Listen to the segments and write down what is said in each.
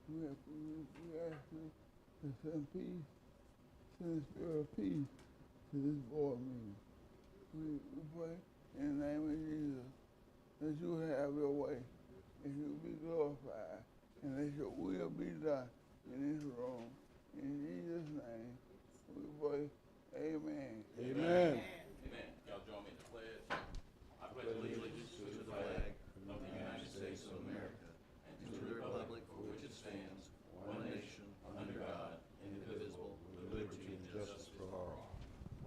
we ask you to send peace, send the spirit of peace to this board meeting. We pray in the name of Jesus that you have your way, that you be glorified, and that your will be done in this room. In Jesus' name, we pray. Amen. Amen. Amen. Y'all join me in the pledge. I pledge allegiance to the flag of the United States of America and to the republic for which it stands, one nation, under God, indivisible, with liberty and justice for all.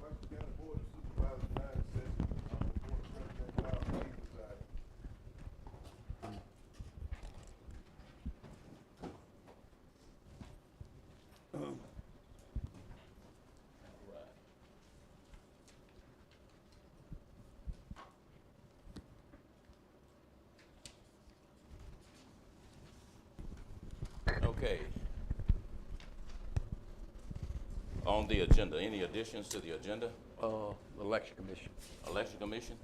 Washington County Board of Supervisors, United Session, Board President Kyle Payne presiding. Okay. On the agenda, any additions to the agenda? Election Commission. Election Commission?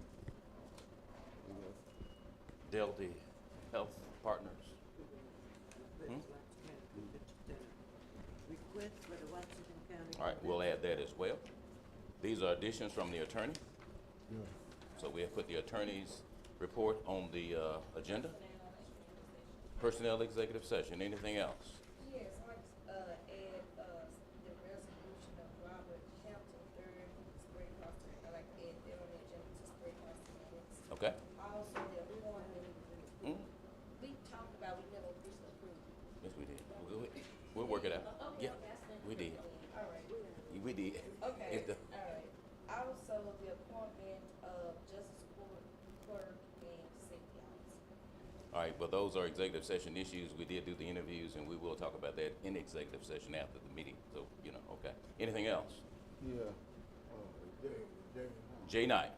Delta Health Partners? Request for the Washington County. All right, we'll add that as well. These are additions from the attorney. So we have put the attorney's report on the agenda. Personnel executive session, anything else? Yes, I'd like to add the resolution of Robert Hampton III, Spray Foster. I'd like to add that on the agenda to Spray Foster minutes. Okay. Also, the appointment, Hmm? we talked about, we never officially approved. Yes, we did. We'll work it out. Okay, Yeah, that's fine. we did. All right. We did. Okay, It's the- all right. Also, the appointment of Justice Court Clerk and Safety Officer. All right, but those are executive session issues. We did do the interviews, and we will talk about that in executive session after the meeting. So, okay. Anything else? Yeah. David, Jay Knight.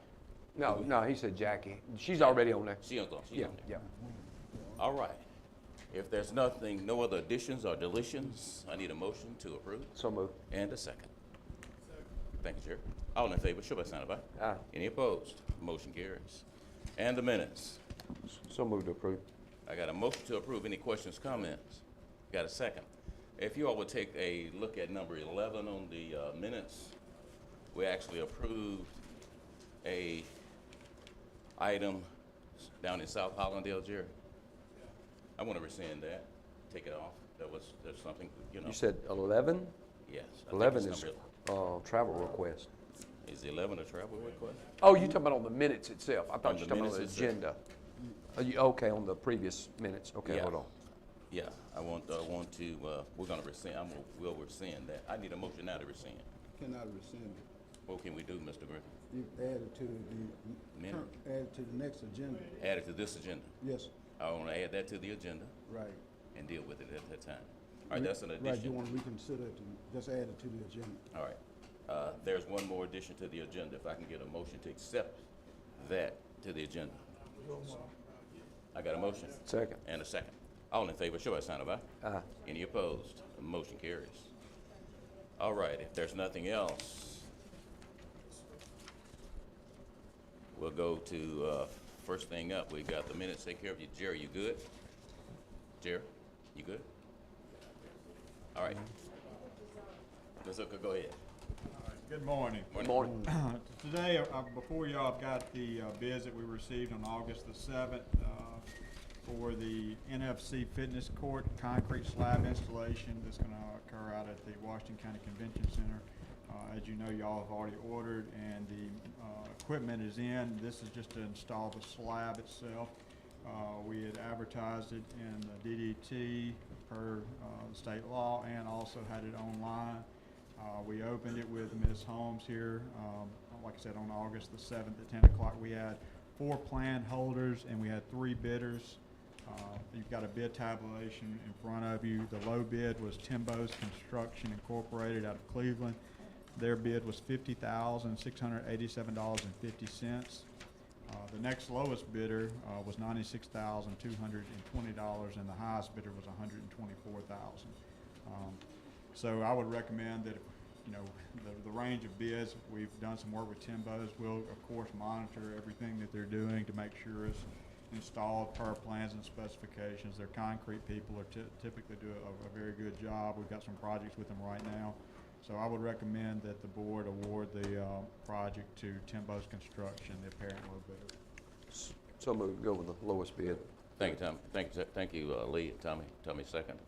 No, he said Jackie. She's already on there. She's on Yeah, there. yeah. All right. If there's nothing, no other additions or deletions, I need a motion to approve So moved. and a second. Thank you, Chair. All in favor, show by sign of aye. Aye. Any opposed? Motion carries. And the minutes. So moved to approve. I got a motion to approve. Any questions, comments? Got a second. If you all would take a look at number 11 on the minutes, we actually approved a item down in South Hollandale, Jerry. I want to rescind that, take it off. There's something, You said 11? Yes. I think 11 it's is number- travel request. Is 11 a travel request? Oh, you talking about on the minutes itself? I On thought you the were talking about the minutes itself. agenda. Okay, on the previous minutes. Okay, Yeah. hold on. Yeah, I want to, we're going to rescind, we'll rescind that. I need a motion now to rescind. Cannot rescind it. What can we do, Mr. Griffin? You add it to the, Minute. add it to the next agenda. Add it to this agenda. Yes, I want to add that to the agenda right. and deal with it at that time. All right, that's an Right, you addition. want to reconsider it, and just add it to the agenda. All right. There's one more addition to the agenda. If I can get a motion to accept that to the agenda. I got a motion Second. and a second. All in favor, show by sign of aye. Aye. Any opposed? The motion carries. All right, if there's nothing else, we'll go to, first thing up, we got the minutes take care of you. Jerry, you good? Jerry, you good? All right. Ms. Hooker, go ahead. Good morning. Good morning. Today, before y'all, I've got the bids that we received on August the 7th for the NFC Fitness Court concrete slab installation that's going to occur out at the Washington County Convention Center. As you know, y'all have already ordered and the equipment is in. This is just to install the slab itself. We had advertised it in the DDT per state law and also had it online. We opened it with Ms. Holmes here, like I said, on August the 7th at 10 o'clock. We had 4 plan holders and we had 3 bidders. You've got a bid tabulation in front of you. The low bid was Timbo's Construction Incorporated out of Cleveland. Their bid was $50,687.50. The next lowest bidder was $96,220, and the highest bidder was $124,000. So I would recommend that, the range of bids, we've done some work with Timbo's. We'll, of course, monitor everything that they're doing to make sure installed per plans and specifications. Their concrete people are typically do a very good job. We've got some projects with them right now. So I would recommend that the board award the project to Timbo's Construction, the apparent low bidder. So moved, go with the lowest bid. Thank you, Tom. Thank you, Lee. Tommy second.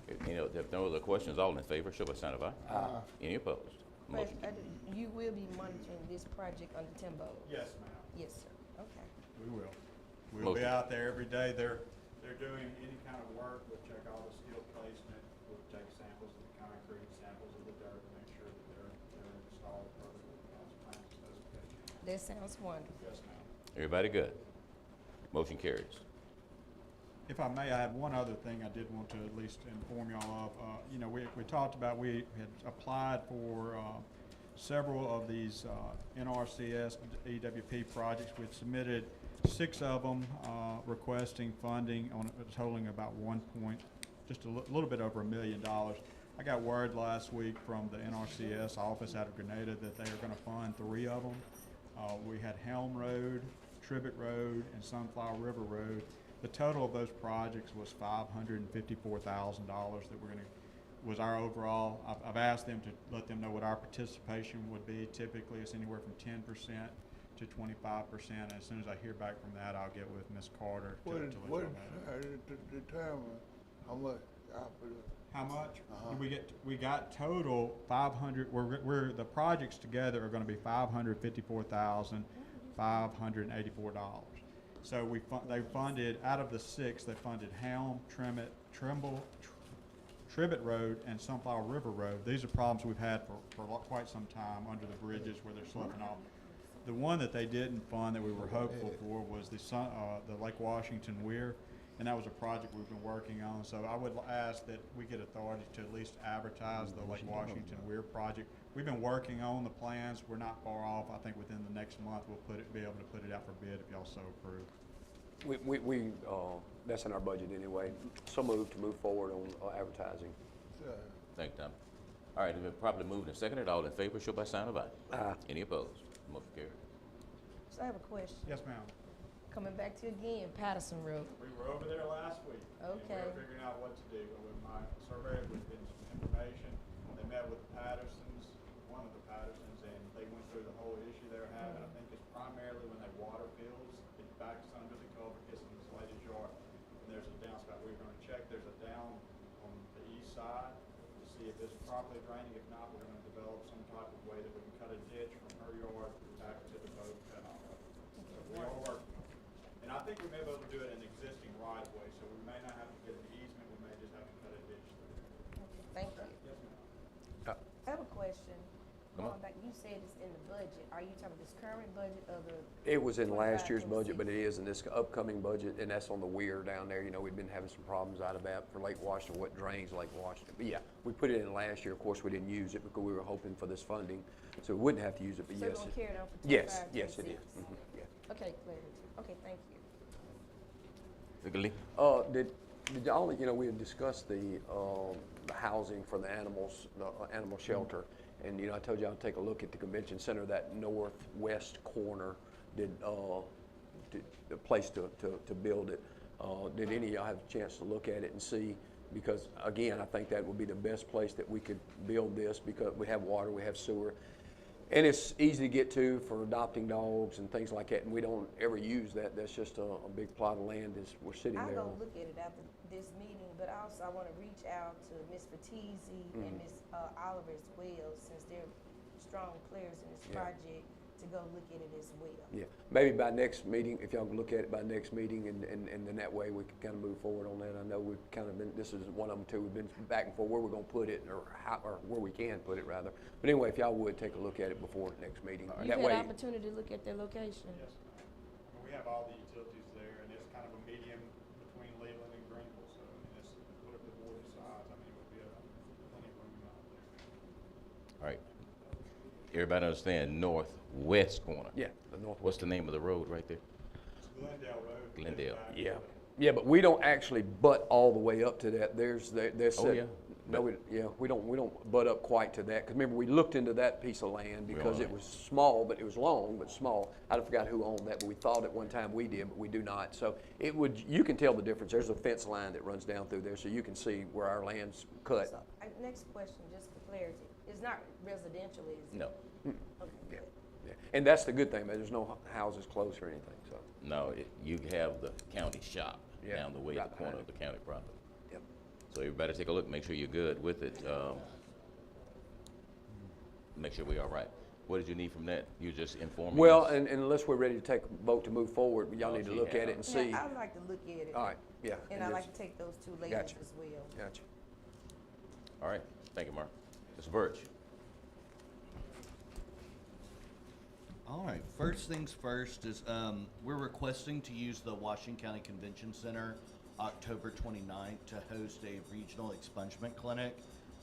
If no other questions, all in favor, show by sign of aye. Aye. Any opposed? Motion carries. You will be monitoring this project under Timbo? Yes, ma'am. Yes, sir. Okay. We will. We'll be Motion. out there every day. They're doing any kind of work. We'll check all the steel placement. We'll take samples of the concrete, samples of the dirt, to make sure that they're installed perfectly as planned specifications. That sounds wonderful. Yes, ma'am. Everybody good? Motion carries. If I may, I have one other thing I did want to at least inform y'all of. We talked about, we had applied for several of these NRCS EWP projects. We had submitted 6 of them requesting funding on totaling about just a little bit over $1 million. I got word last week from the NRCS office out of Grenada that they are going to fund 3 of them. We had Helm Road, Tribbett Road, and Sunflower River Road. The total of those projects was $554,000 that was our overall. I've asked them to let them know what our participation would be. Typically, it's anywhere from 10% to 25%. And as soon as I hear back from that, I'll get with Ms. Carter to let you know. To determine how much output? How much? We got total 500. We're the projects together are going to be $554,584. So they funded out of the 6. They funded Helm, Tribbett Road, and Sunflower River Road. These are problems we've had for quite some time under the bridges where they're sloughing off. The one that they didn't fund that we were hopeful for was the Lake Washington Weir, and that was a project we've been working on. So I would ask that we get authority to at least advertise the Lake Washington Weir project. We've been working on the plans. We're not far off. I think within the next month we'll be able to put it out for bid if y'all so approve. That's in our budget anyway. So moved to move forward on advertising. Thank you, Tom. All right, it's been properly moved and seconded. All in favor, show by sign of aye. Aye. Any opposed? Motion carries. So I have a question. Yes, ma'am. Coming back to you again, Patterson Road. We were over there last week. Okay. And we were figuring out what to do. With my surveyor, we've been some information. They met with Pattersons, one of the Pattersons, and they went through the whole issue they were having. I think it's primarily when they water fills, it backs under the culvert, gets in this latest yard, and there's a downspout. We're going to check. There's a down on the east side to see if it's properly draining. If not, we're going to develop some type of way that we can cut a ditch from her yard back to the boat cutoff. So we are working on it. And I think we may be able to do it in existing right of way, so we may not have to get an easement. We may just have to cut a ditch through. Thank you. Yes, ma'am. I have a question. Come on. Going back, you said it's in the budget. Are you talking this current budget or the? It was in last year's 25, budget, but 26? it is in this upcoming budget, and that's on the weir down there. We've been having some problems out of that for Lake Washington, what drains Lake Washington. But yeah, we put it in last year. Of course, we didn't use it because we were hoping for this funding, so we wouldn't have to use it, but So yes. it's gonna carry it on for 25, Yes, it 26? is. Yeah. Okay, clarity. Okay, thank you. Lee? Did y'all, we had discussed the housing for the animals, the animal shelter. And, I told you I'd take a look at the convention center, that northwest corner, did a place to build it. Did any of y'all have a chance to look at it and see? Because again, I think that would be the best place that we could build this because we have water, we have sewer. And it's easy to get to for adopting dogs and things like that, and we don't ever use that. That's just a big plot of land as we're sitting I'll there. go look at it after this meeting, but also I want to reach out to Ms. Fatisi and Ms. Oliver as well, since they're strong players in this Yeah. project, to go look at it as well. Yeah, maybe by next meeting, if y'all can look at it by next meeting, and then that way we can kind of move forward on that. I know we've kind of been, this is one of them too, we've been back and forth where we're gonna put it, or where we can put it rather. But anyway, if y'all would take a look at it before next meeting. You've That had way, opportunity to look at their location? Yes, ma'am. We have all the utilities there, and it's kind of a medium between Leland and Greenville, so it's whatever the board decides. It would be plenty of room out there. All right. Everybody understand northwest corner? yeah, the northwest. What's the name of the road right there? It's Glendale Road. Glendale. Yeah, but we don't actually butt all the way up to that. There's Oh, yeah. No, we don't butt up quite to that, because remember, we looked into that piece of land because it Right. was small, but it was long, but small. I forgot who owned that, but we thought at one time we did, but we do not. So you can tell the difference. There's a fence line that runs down through there, so you can see where our land's cut. So, next question, just for clarity, it's not residential, is it? No, Okay, Yeah, good. yeah. And that's the good thing, man, there's no houses close or anything, so, no, you have the county shop Yeah, down the way right at the corner behind of the county property. yep. So everybody take a look, make sure you're good with it. Make sure we're all right. What did you need from that? You just informed me? Well, and unless we're ready to take a vote to move forward, y'all Oh, need to she look at has. it and see. Yeah, I'd like to look at it. All right, yeah. And I'd like to take those two ladies Gotcha. as well. Gotcha. All right, thank you, Mark. Mr. Birch. All right, first things first is we're requesting to use the Washington County Convention Center October 29th to host a regional expungement clinic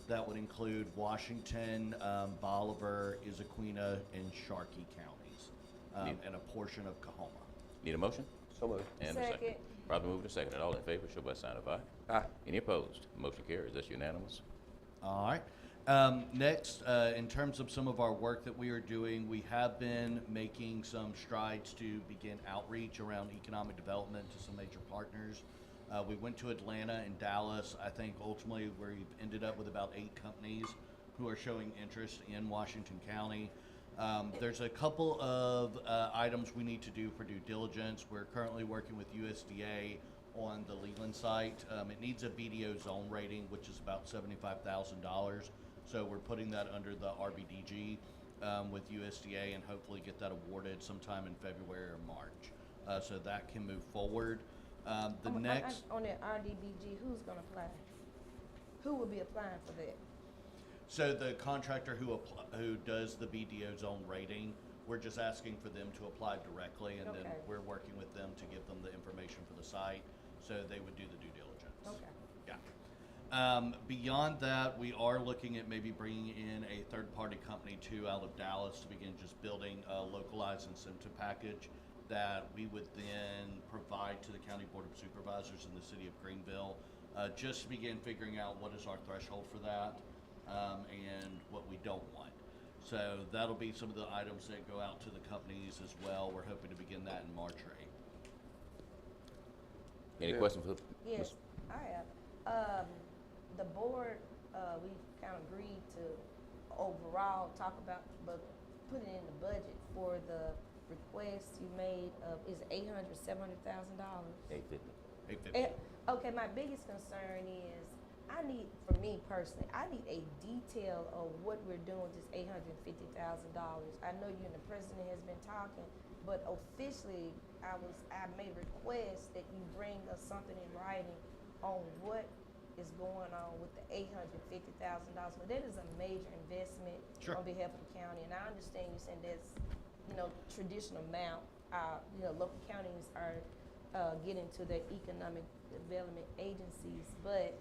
that would include Washington, Bolivar, Issaquena, and Sharkey counties, and a portion of Kahoma. Need a motion? So moved. And a second. Second. Probably moved and seconded. All in favor, show by sign of aye. Aye. Any opposed? Motion carries. That's unanimous. All right. Next, in terms of some of our work that we are doing, we have been making some strides to begin outreach around economic development to some major partners. We went to Atlanta and Dallas. I think ultimately we've ended up with about 8 companies who are showing interest in Washington County. There's a couple of items we need to do for due diligence. We're currently working with USDA on the Leland site. It needs a BDO zone rating, which is about $75,000. So we're putting that under the RBDG with USDA and hopefully get that awarded sometime in February or March. So that can move forward. The next. On the RDBG, who's gonna apply? Who will be applying for that? So the contractor who does the BDO zone rating, we're just asking for them to apply directly, and then Okay. we're working with them to give them the information for the site, so they would do the due diligence. Okay. Yeah. Beyond that, we are looking at maybe bringing in a third-party company too out of Dallas to begin just building a localized incentive package that we would then provide to the County Board of Supervisors in the city of Greenville, just to begin figuring out what is our threshold for that, and what we don't want. So that'll be some of the items that go out to the companies as well. We're hoping to begin that in March or April. Any Yeah. questions for? Yes, I have. The board, we kind of agreed to overall talk about, but put it in the budget for the request you made of, is it $800,000, $700,000? 850. 850. Okay, my biggest concern is, I need, for me personally, I need a detail of what we're doing with this $850,000. I know you and the president has been talking, but officially, I made a request that you bring us something in writing on what is going on with the $850,000. But that is a major investment Sure. on behalf of the county, and I understand you saying that's, traditional amount. Local counties are getting to their economic development agencies, but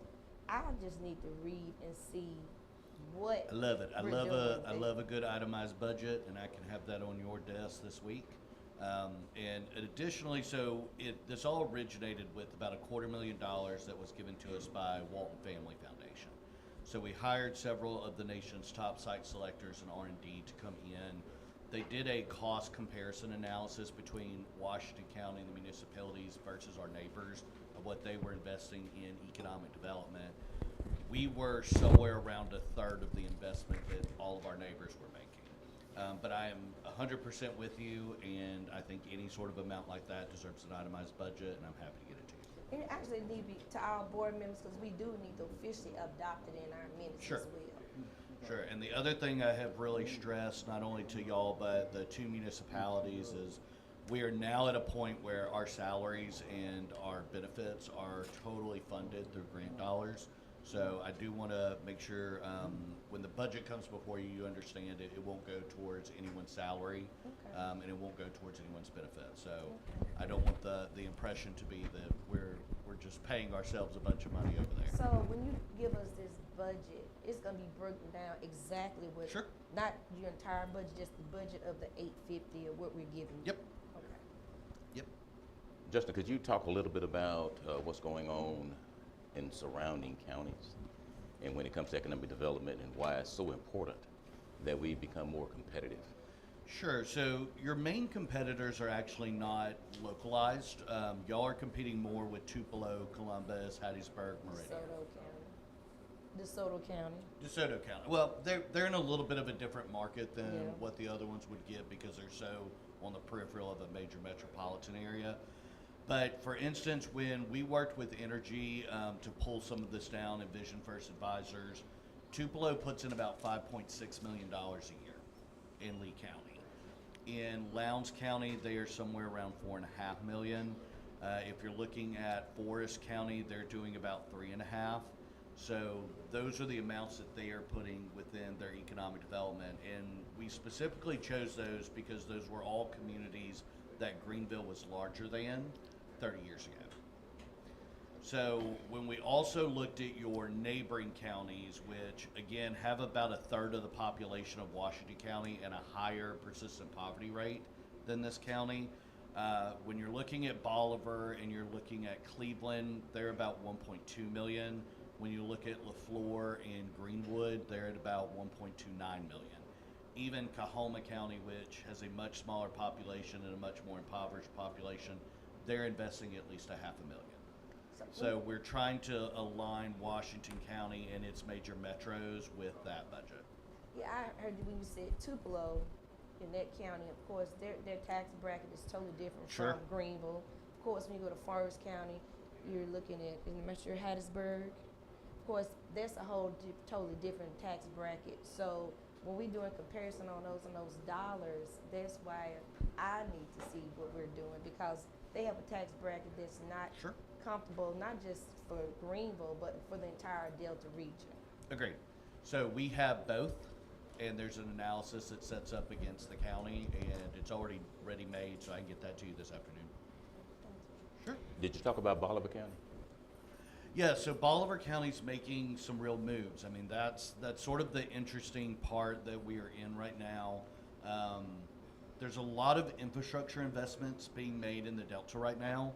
I just need to read and see what I love it. I we're love doing I with love a good itemized budget, and I can have that on your desk this week. And additionally, this all originated with about $250,000 that was given to us by Walton Family Foundation. So we hired several of the nation's top site selectors and R&D to come in. They did a cost comparison analysis between Washington County and the municipalities versus our neighbors of what they were investing in economic development. We were somewhere around a third of the investment that all of our neighbors were making. But I am 100% with you, and I think any sort of amount like that deserves an itemized budget, and I'm happy to get it to you. And it actually need to be to our board members, because we do need to officially adopt it in our minutes Sure. as well. Sure, and the other thing I have really stressed, not only to y'all, but the 2 municipalities, is we are now at a point where our salaries and our benefits are totally funded through grant dollars. So I do want to make sure when the budget comes before you, you understand it won't go towards anyone's salary, Okay. and it won't go towards anyone's benefit. So I don't want the impression to be that we're just paying ourselves a bunch of money over there. So when you give us this budget, it's gonna be broken down exactly what, Sure. not your entire budget, just the budget of the 850 or what we're giving you. Yep. Okay. Yep. Justin, could you talk a little bit about what's going on in surrounding counties and when it comes to economic development and why it's so important that we become more competitive. Sure. So your main competitors are actually not localized. Y'all are competing more with Tupelo, Columbus, Hattiesburg, Meridian. DeSoto County. DeSoto County. Well, they're in a little bit of a different market than Yeah. what the other ones would get because they're so on the peripheral of a major metropolitan area. But for instance, when we worked with Energy to pull some of this down and Vision First Advisors, Tupelo puts in about $5.6 million a year in Lee County. In Lowndes County, they are somewhere around $4.5 million. If you're looking at Forest County, they're doing about $3.5 million. So those are the amounts that they are putting within their economic development. And we specifically chose those because those were all communities that Greenville was larger than 30 years ago. So when we also looked at your neighboring counties, which again have about a third of the population of Washington County and a higher persistent poverty rate than this county, when you're looking at Bolivar and you're looking at Cleveland, they're about 1.2 million. When you look at LaFleur and Greenwood, they're at about 1.29 million. Even Coahoma County, which has a much smaller population and a much more impoverished population, they're investing at least $500,000. So we're trying to align Washington County and its major metros with that budget. Yeah, I heard you when you said Tupelo in that county. Of course, their tax bracket is totally different Sure. from Greenville. Of course, when you go to Forest County, you're looking at, I'm sure, Hattiesburg. Of course, that's a whole totally different tax bracket. So when we doing comparison on those dollars, that's why I need to see what we're doing, because they have a tax bracket that's not Sure. comfortable, not just for Greenville, but for the entire Delta region. Agreed. So we have both, and there's an analysis that sets up against the county, and it's already ready made, so I can get that to you this afternoon. Sure. Did you talk about Bolivar County? Yeah, so Bolivar County's making some real moves. I mean, that's sort of the interesting part that we are in right now. There's a lot of infrastructure investments being made in the Delta right now.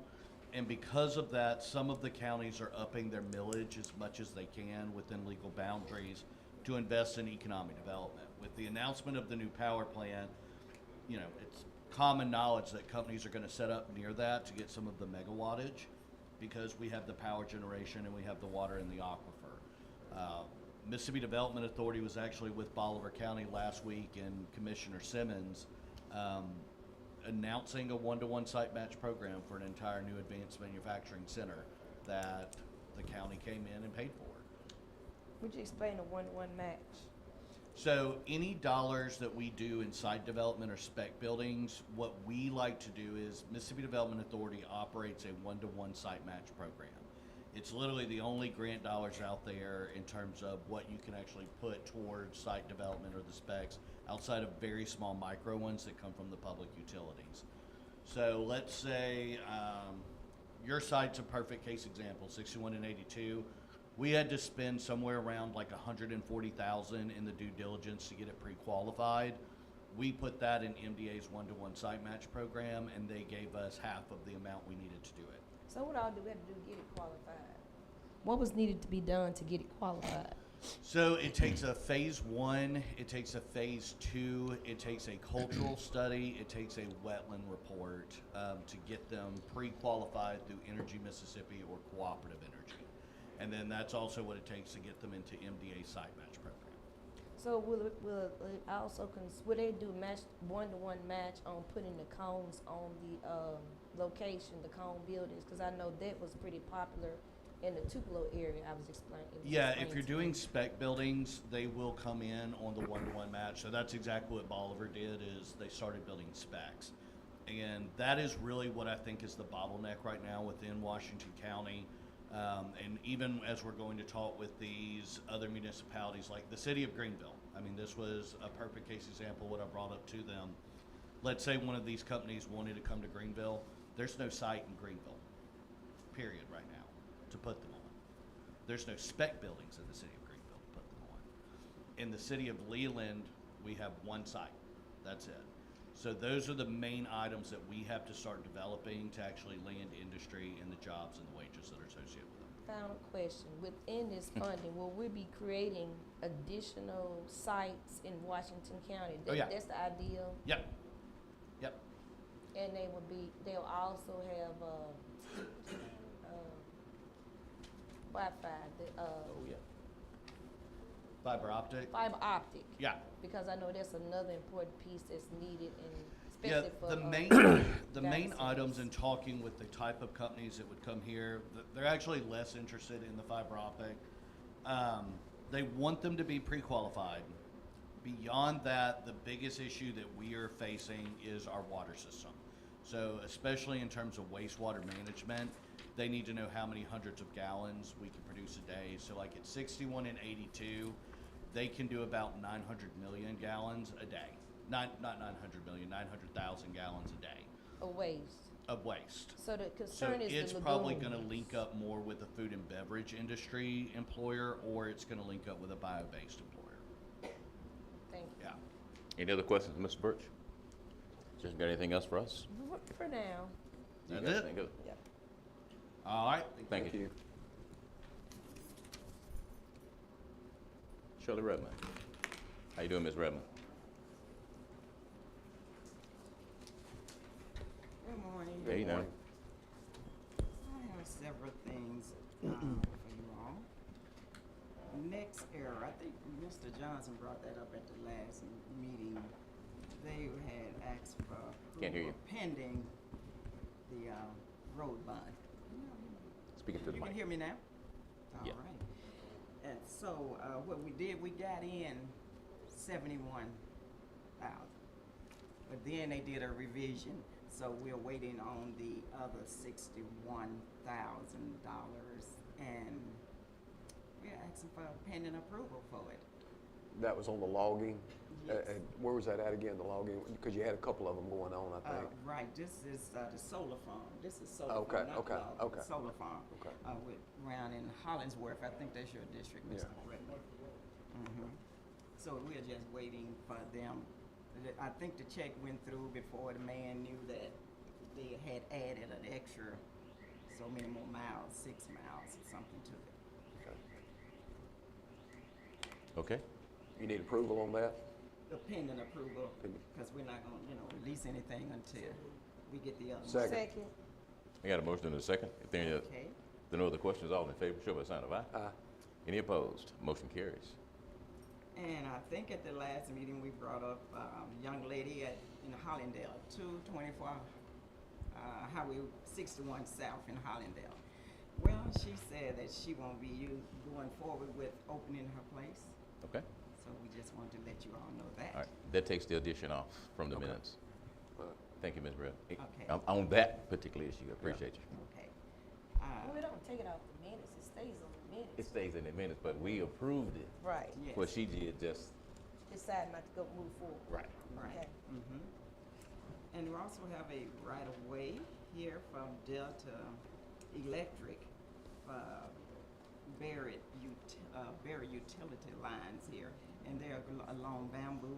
And because of that, some of the counties are upping their millage as much as they can within legal boundaries to invest in economic development. With the announcement of the new power plant, you know, it's common knowledge that companies are going to set up near that to get some of the megawattage, because we have the power generation and we have the water in the aquifer. Mississippi Development Authority was actually with Bolivar County last week, and Commissioner Simmons announcing a one-to-one site match program for an entire new advanced manufacturing center that the county came in and paid for. Would you explain the one-to-one match? So any dollars that we do in site development or spec buildings, what we like to do is Mississippi Development Authority operates a one-to-one site match program. It's literally the only grant dollars out there in terms of what you can actually put towards site development or the specs, outside of very small micro ones that come from the public utilities. So let's say your site's a perfect case example, 61 and 82. We had to spend somewhere around like $140,000 in the due diligence to get it pre-qualified. We put that in MDA's one-to-one site match program, and they gave us half of the amount we needed to do it. So what all do we have to do to get it qualified? What was needed to be done to get it qualified? So it takes a phase 1, it takes a phase 2, it takes a cultural study, it takes a wetland report to get them pre-qualified through Energy Mississippi or Cooperative Energy. And then that's also what it takes to get them into MDA site match program. So will it also, will they do one-to-one match on putting the cones on the location, the cone buildings? Because I know that was pretty popular in the Tupelo area, I was explaining. Yeah, if you're doing spec buildings, they will come in on the one-to-one match. So that's exactly what Bolivar did, is they started building specs. And that is really what I think is the bottleneck right now within Washington County. And even as we're going to talk with these other municipalities, like the city of Greenville. I mean, this was a perfect case example, what I brought up to them. Let's say one of these companies wanted to come to Greenville. There's no site in Greenville, period, right now, to put them on. There's no spec buildings in the city of Greenville to put them on. In the city of Leland, we have one site. That's it. So those are the main items that we have to start developing to actually land industry and the jobs and the wages that are associated with them. final question. Within this funding, will we be creating additional sites in Washington County? Oh, yeah. That's the ideal. Yep. Yep. And they'll also have, Wi-Fi, Oh, yeah. Fiber optic. fiber optic. Yeah. Because I know that's another important piece that's needed and Yeah, especially for. the main, the main data items centers. in talking with the type of companies that would come here, they're actually less interested in the fiber optic. They want them to be pre-qualified. Beyond that, the biggest issue that we are facing is our water system. So especially in terms of wastewater management, they need to know how many hundreds of gallons we can produce a day. So like at 61 and 82, they can do about 900 million gallons a day. Not 900 million, 900,000 gallons a day A waste. of waste. So the So concern is the it's probably gonna lagoons. link up more with a food and beverage industry employer, or it's gonna link up with a bio-based employer. Thank you. Yeah. Any other questions, Mr. Birch? Just got anything else for us? For now. You That's got it. anything good? Yeah. All right. Thank you. Shirley Redmond. How you doing, Ms. Redmond? Good morning. Hey, now. I have several things for you all. Next era, I think Mr. Johnson brought that up at the last meeting. They had asked for Can't hear you. approval pending the road bond. Speaking to the You can mic. hear me now? All Yeah. right. And so what we did, we got in 71,000. But then they did a revision, so we're waiting on the other $61,000, and we're asking for pending approval for it. That was on the logging? Yes. And where was that at again, the logging? Because you had a couple of them going on, I think. Right, this is the solar farm. This is solar Okay, farm, not okay, log, okay. solar farm. Okay. With around in Hollingsworth. I think that's your district, Mr. Yeah. Redmond. So we're just waiting for them. I think the check went through before the man knew that they had added an extra so many more miles, 6 miles or something to it. Okay. You need approval on that? The pending approval, Pending. because we're not gonna, release anything until we get the other. one. Second. I got a motion and a second. If there are Okay. no other questions, all in favor, show by sign of aye. Aye. Any opposed? Motion carries. And I think at the last meeting, we brought up a young lady in Hollandale, 224 Highway 61 South in Hollandale. Well, she said that she won't be going forward with opening her place, Okay? so we just wanted to let you all know that. All right. That takes the addition off from the Okay. minutes. All right. Thank you, Ms. Red. Okay. On that particular issue, I appreciate you. Okay. Well, we don't take it off the minutes, it stays on the minutes. It stays in the minutes, but we approved it. Right, Yes. What she did just, decide not to go move forward. right. Right. Okay. And we also have a right-of-way here from Delta Electric, buried utility lines here. And they're along Bamboo,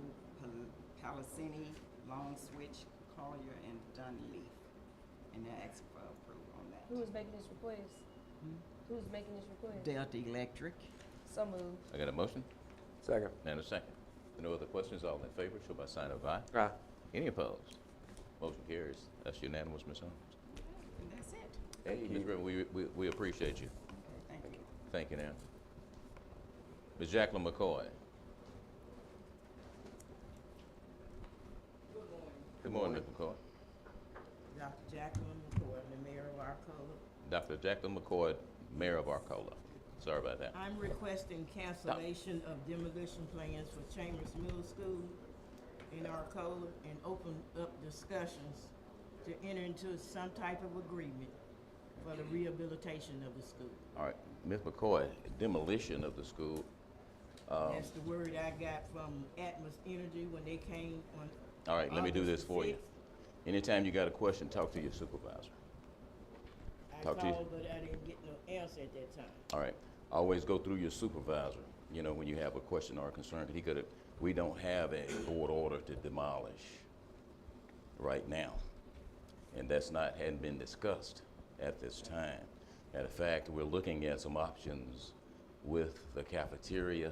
Palicini, Long Switch, Collier, and Dunleaf. And they're asking for approval on that. Who is making this request? Who's making this request? Delta Electric. So moved. I got a motion Second. and a second. If no other questions, all in favor, show by sign of aye. Aye. Any opposed? Motion carries. That's unanimous, Ms. Holmes. And that's it. Hey, Ms. Red, we appreciate you. Okay, thank you. Thank you, now. Ms. Jacqueline McCoy. Good morning, Ms. McCoy. Dr. Jacqueline McCoy, the mayor of Arcola. Dr. Jacqueline McCoy, Mayor of Arcola. Sorry about that. I'm requesting cancellation of demolition plans for Chambers Middle School in Arcola and open up discussions to enter into some type of agreement for the rehabilitation of the school. All right, Ms. McCoy, demolition of the school. That's the word I got from Atmos Energy when they came on All right, let me do this August for the you. Anytime you got a question, talk to your supervisor. 6th. I Talk to you. called, but I didn't get no answer at that time. All right, always go through your supervisor, when you have a question or a concern. 'Cause we don't have a board order to demolish right now. And hadn't been discussed at this time. Matter of fact, we're looking at some options with the cafeteria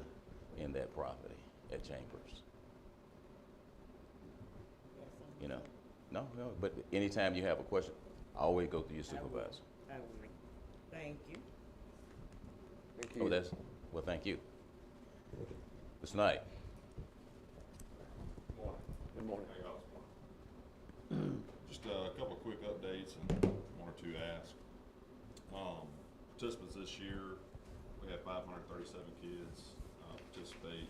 in that property at Chambers. You know, no, but anytime you have a question, always go through your supervisor. I will. Thank you. Thank Oh, you. well, thank you. Ms. Knight. Morning. Good morning. How y'all this morning? Just a couple of quick updates and one or two asks. Participants this year, we had 537 kids participate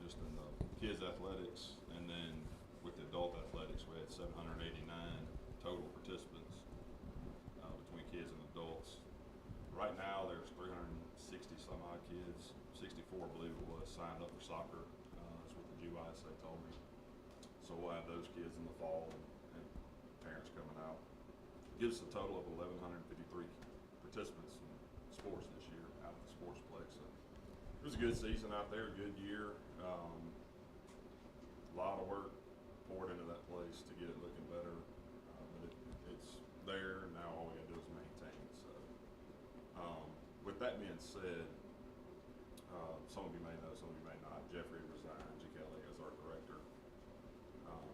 just in the kids athletics, and then with the adult athletics, we had 789 total participants between kids and adults. Right now, there's 360 some odd kids, 64 I believe it was, signed up for soccer. That's what the GYSA told me. So we'll have those kids in the fall and parents coming out. Gives us a total of 1,153 participants in sports this year out of the sportsplex. So it was a good season out there, a good year. A lot of work poured into that place to get it looking better, but it's there, and now all we gotta do is maintain. So with that being said, some of you may know, some of you may not, Jeffrey resigned, G. Kelly as our director.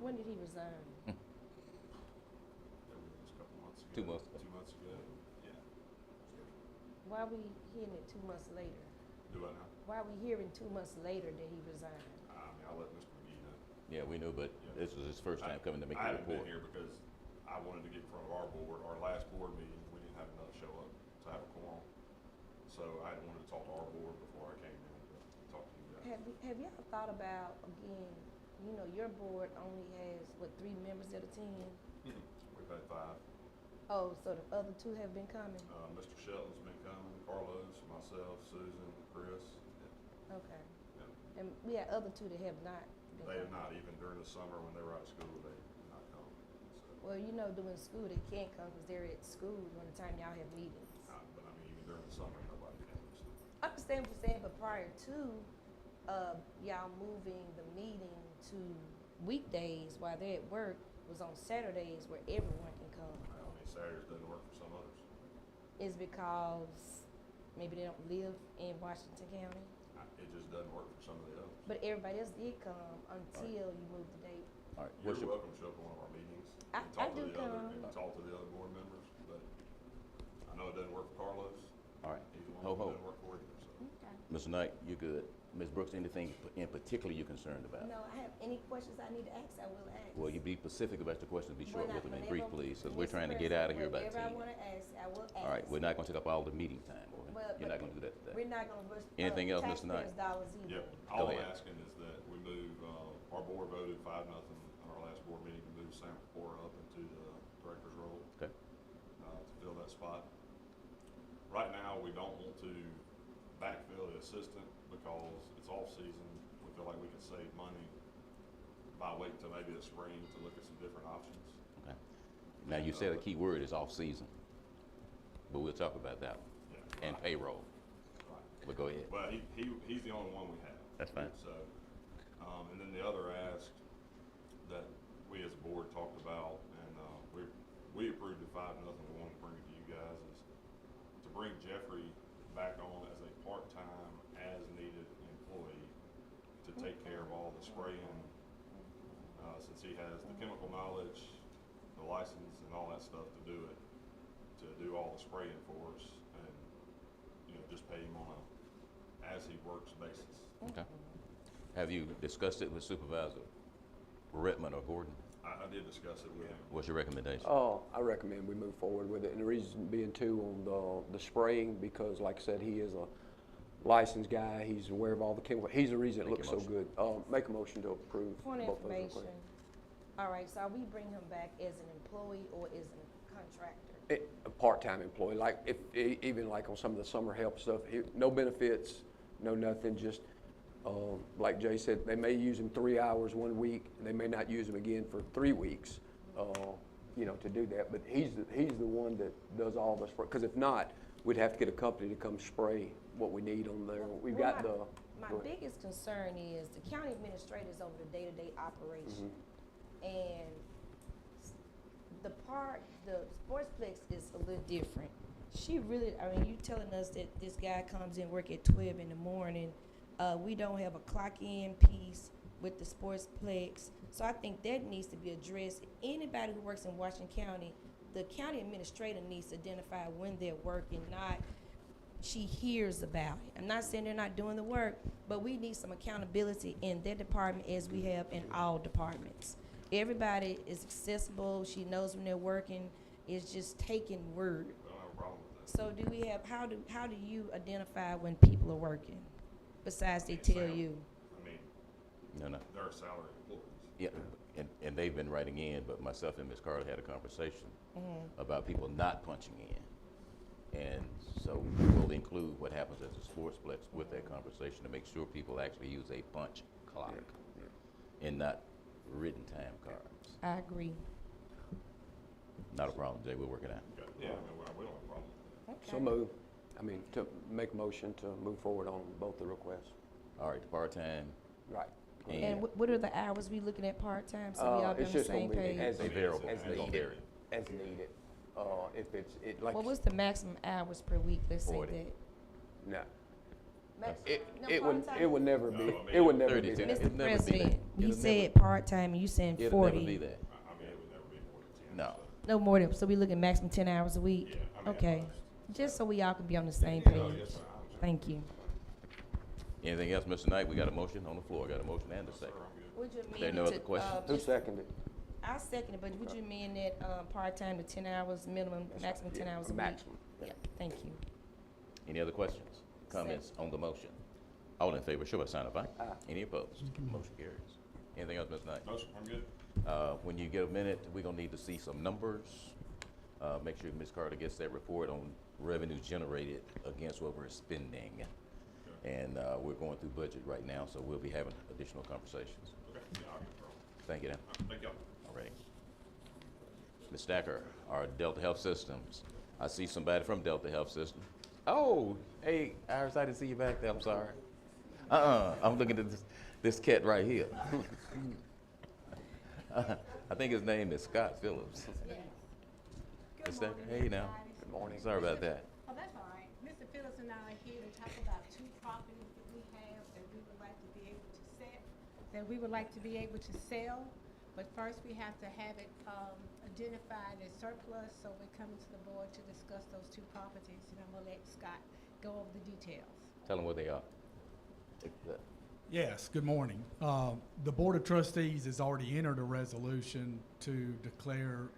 When did he resign? It was a couple months ago. 2 months ago. 2 months ago, yeah. Why are we hearing it 2 months later? Do I know? Why are we hearing 2 months later that he resigned? I mean, I'll let Mr. McGee know. Yeah, we knew, but Yeah. this was his first time coming to make I a haven't been report. here because I wanted to get in front of our board. Our last board meeting, we didn't have enough show up to have a quorum. So I wanted to talk to our board before I came in to talk to you guys. Have y'all thought about, again, you know, your board only has, what, 3 members that attend? We've had 5. Oh, so the other 2 have been coming? Mr. Shelton's been coming, Carlos, myself, Susan, Chris. Okay. Yeah. And we had other 2 that have not been They have coming. not, even during the summer when they were out of school, they did not come. So, Well, you know, during school, they can't come because they're at school during the time y'all have meetings. but I mean, even during the summer, nobody came. So. I understand what you're saying, but prior to y'all moving the meeting to weekdays while they're at work, was on Saturdays where everyone can come. I mean, Saturdays doesn't work for some others. Is because maybe they don't live in Washington County, It just doesn't work for some of the others. but everybody else did come until you moved the date. All right, You're what's your, welcome to show up to one of our meetings. I and talk to do the other, come. and talk to the other board members, but I know it doesn't work for Carlos. all right, He's the one ho, who ho. doesn't work for you, so. Okay. Mr. Knight, you're good. Ms. Brooks, anything in particular you're concerned about? No, I have any questions I need to ask, I will ask. Well, you be specific about your questions, be short with them and brief, Whenever- please, because we're Mr. trying to get out of here by Whatever I 10. want to ask, I will ask. All right, we're not gonna take up all the meeting time, okay? Well, You're but not gonna do that today. We're not gonna rush. Anything else, Mr. Knight? taxpayers' dollars either. Yeah, all I'm ahead. asking is that we move, our board voted 5-0 on our last board meeting to move Sam Kapoor up into the director's role. Okay. To fill that spot. Right now, we don't want to backfill the assistant because it's off-season. We feel like we can save money by waiting till maybe the spring to look at some different options. Okay. Now, you said a key word is off-season, but we'll talk about that one, Yeah. and payroll, Right. but go ahead. But he's the only one we have. That's fine. So, and then the other ask that we as a board talked about, and we approved it 5-0. We wanted to bring it to you guys is to bring Jeffrey back on as a part-time, as-needed employee to take care of all the spraying, since he has the chemical knowledge, the license, and all that stuff to do it, to do all the spraying for us, and just pay him on a as he works basis. Okay. Have you discussed it with Supervisor Redmond or Gordon? I did discuss it with him. What's your recommendation? I recommend we move forward with it, and the reason being too on the spraying, because like I said, he is a licensed guy, he's aware of all the chemical, he's the reason it Make looks a so motion. good. Make a motion to approve Point of both those real information. quick. All right, so are we bringing him back as an employee or as a contractor? A part-time employee, like even like on some of the summer help stuff, no benefits, no nothing, just, like Jay said, they may use him 3 hours 1 week, they may not use him again for 3 weeks, to do that, but he's the one that does all this, because if not, we'd have to get a company to come spray what we need on there. We've Well, got My go ahead. biggest concern is the county administrator is over the day-to-day operation. And the sportsplex is a little different. She really, I mean, you telling us that this guy comes in work at 12 in the morning. We don't have a clock in piece with the sportsplex. So I think that needs to be addressed. Anybody who works in Washington County, the county administrator needs to identify when they're working, not she hears about it. I'm not saying they're not doing the work, but we need some accountability in their department as we have in all departments. Everybody is accessible. She knows when they're working. It's just taking word. I don't have a problem with that. So do we have, how do you identify when people are working? Besides they tell Sam, you? I mean, No. they're salary employees. Yeah, and they've been writing in, but myself and Ms. Carter had a conversation Mhm. about people not punching in. And so we'll include what happens at the sportsplex with that conversation to make sure people actually use a punch clock and not written time cards. I agree. Not a problem, Jay, we'll work it out. Okay. Yeah, I mean, we don't have a problem with that. So move, to make a motion to move forward on both the requests. All right, the part-time, Right. And what are the hours we looking at part-time, so we all be on It's the just gonna same be page? as a variable, as it's gonna needed, vary. as needed. If it's like, Well, what's the maximum hours per week, let's say 40. that? no, Max- no, it would part-time? never be, No, I mean, it would never be 32. that. It'll Mr. never be President, that. he It'll said part-time, and you saying it'll 40. never be that. I mean, it would never be more than 10. No. so. No more than, so we looking maximum 10 hours a week? Yeah, I mean, at Okay, most. just so we all can be on the same No, page. yes, sir, I understand. Thank you. Anything else, Mr. Knight? We got a motion on the floor, got a motion and a Sir, second. I'm good. Would you There amend no it other to, questions? Who seconded? I second it, but would you amend that, part-time to 10 hours, minimum, maximum 10 hours a week? Maximum. Yeah, thank you. Any other questions, comments on the motion? All in favor, show by sign of aye. Aye. Any opposed? Motion carries. Anything else, Mr. Knight? No, sir, I'm good. When you get a minute, we're gonna need to see some numbers. Make sure Ms. Carter gets that report on revenue generated against what we're spending. And, we're going through budget right now, so we'll be having additional conversations. Okay, yeah, I'll get through. Thank you, Dan. Thank y'all. All right. Ms. Stacker, our Delta Health Systems. I see somebody from Delta Health System. Oh, hey, Iris, I didn't see you back there, I'm sorry. I'm looking at this cat right here. I think his name is Scott Phillips. Ms. Stacker, hey now. Good morning. Sorry about that. Oh, that's all right. Mr. Phillips and I are here to talk about two properties that we have that we would like to be able to sell. But first, we have to have it identified as surplus, so we're coming to the board to discuss those two properties, and I'm gonna let Scott go over the details. Tell them what they are. Yes, good morning. The Board of Trustees has already entered a resolution to declare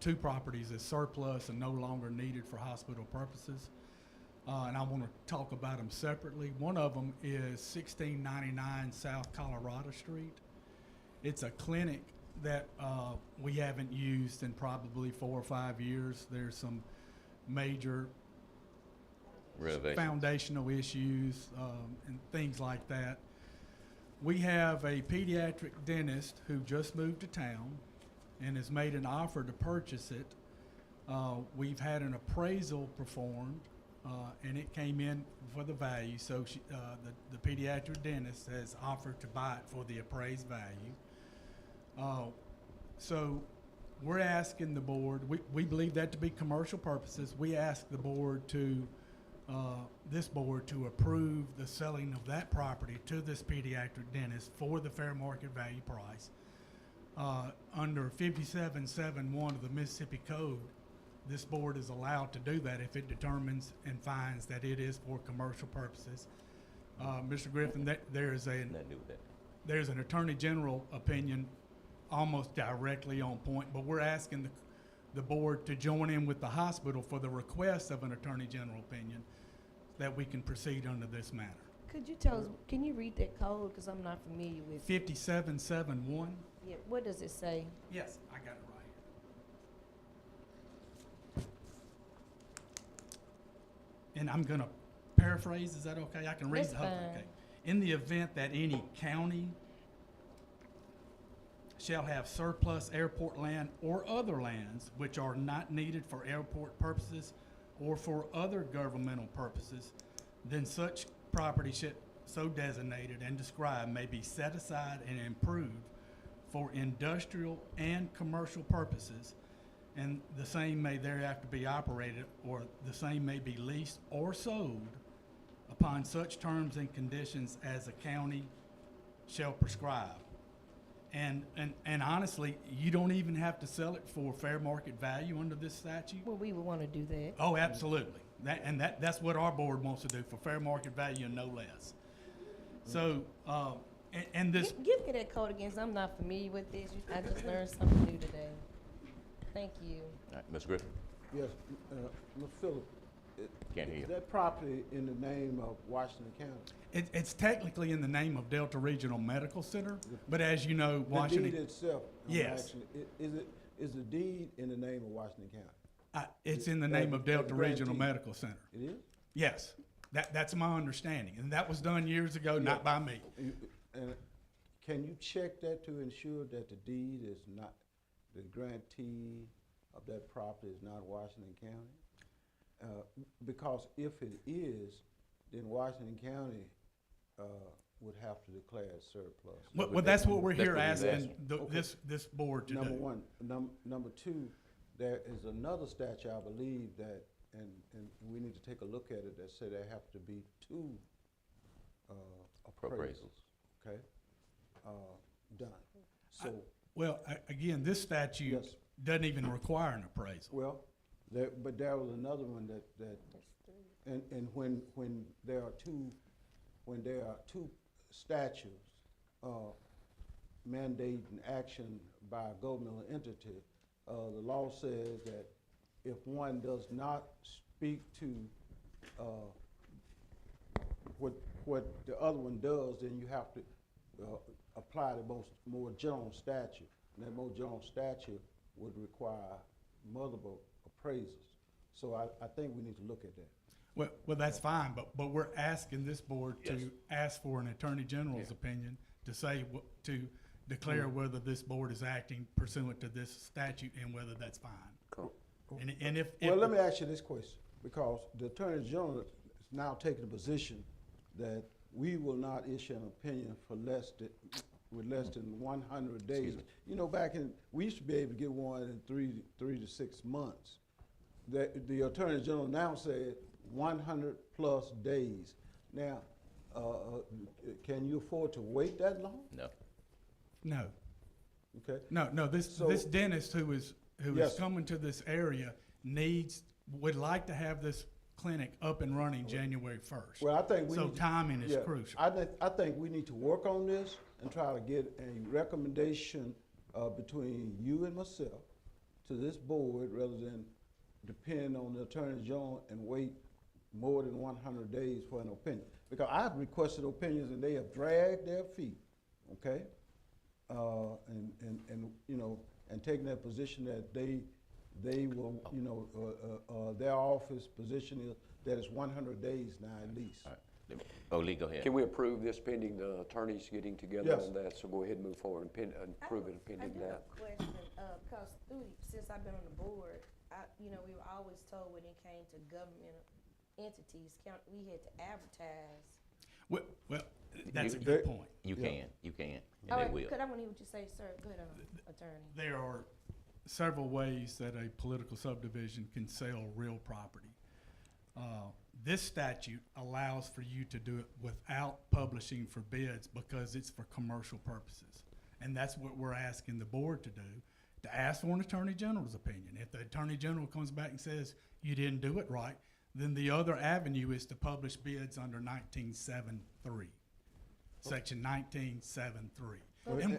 two properties as surplus and no longer needed for hospital purposes. And I want to talk about them separately. One of them is 1699 South Colorado Street. It's a clinic that we haven't used in probably 4 or 5 years. There's some major Renovation. foundational issues and things like that. We have a pediatric dentist who just moved to town and has made an offer to purchase it. We've had an appraisal performed and it came in for the value. So the pediatric dentist has offered to buy it for the appraised value. So we're asking the board, we believe that to be commercial purposes. We ask the board to this board to approve the selling of that property to this pediatric dentist for the fair market value price. Under 5771 of the Mississippi Code, this board is allowed to do that if it determines and finds that it is for commercial purposes. Mr. Griffin, there's Nothing to do with that. there's an Attorney General opinion almost directly on point, but we're asking the board to join in with the hospital for the request of an Attorney General opinion that we can proceed under this matter. Could you tell us, can you read that code, because I'm not familiar with it? 5771. Yeah, what does it say? Yes, I got it right here. And I'm going to paraphrase, is that okay? I can read That's the whole thing. fine. Okay. In the event that any county shall have surplus airport land or other lands which are not needed for airport purposes or for other governmental purposes, then such property so designated and described may be set aside and improved for industrial and commercial purposes, and the same may thereafter be operated, or the same may be leased or sold upon such terms and conditions as the county shall prescribe. And honestly, you don't even have to sell it for fair market value under this statute. Well, we would want to do that. Oh, absolutely. That's what our board wants to do, for fair market value and no less. So, and this, Give me that code again, 'cause I'm not familiar with this. I just learned something new today. Thank you. All right, Ms. Griffin, Yes, Mr. Phillip. can't hear Is you. that property in the name of Washington County? it's technically in the name of Delta Regional Medical Center, but as you know, The deed Washington, itself? I'm Yes. asking, is the deed in the name of Washington County? it's in the As- name of as Delta Regional grantee. Medical Center. It is? Yes, that's my understanding, and that was done years ago, not by me. And can you check that to ensure that the deed is not, the grantee of that property is not Washington County? Because if it is, then Washington County would have to declare it surplus. Well, that's what we're That's here what he's asking asking. this board to do. Number one. Number two, there is another statute, I believe, that, and we need to take a look at it, that say there have to be two appraisals, okay, done. So, Well, again, this statute Yes. doesn't even require an appraisal. well, but there was another one that, and when there are two statutes mandating action by a governmental entity, the law says that if one does not speak to what the other one does, then you have to apply the more general statute. And that more general statute would require multiple appraisals. So I think we need to look at that. Well, that's fine, but we're asking this board Yes. to ask for an attorney general's opinion to say, to declare whether this board is acting pursuant to this statute and whether that's fine. Cool. And if. Well, let me ask you this question, because the Attorney General is now taking a position that we will not issue an opinion for less than 100 days. Excuse me. You know, we used to be able to get one in three to 6 months. The Attorney General now said 100+ days. Now, can you afford to wait that long? No. No, Okay. no, this dentist who is Yes. coming to this area would like to have this clinic up and running January 1st. Well, I think we So need to- timing is yeah, crucial. I think we need to work on this and try to get a recommendation between you and myself to this board, rather than depend on the Attorney General and wait more than 100 days for an opinion. Because I've requested opinions and they have dragged their feet, okay? And you know, and taking that position that they will, you know, their office position is that it's 100 days now at least. All right. Oh, Lee, go ahead. Can we approve this pending the attorneys getting together Yes. on that? So go ahead and move forward and approve it pending I that. do have a question, because since I've been on the board, we were always told when it came to government entities, we had to advertise. Well, that's a You- good point. You Yeah. can, and All they right, will. could I want to hear what you say, sir? Go ahead, attorney. There are several ways that a political subdivision can sell real property. This statute allows for you to do it without publishing for bids because it's for commercial purposes. And that's what we're asking the board to do, to ask for an attorney general's opinion. If the attorney general comes back and says you didn't do it right, then the other avenue is to publish bids under 1973, section 1973.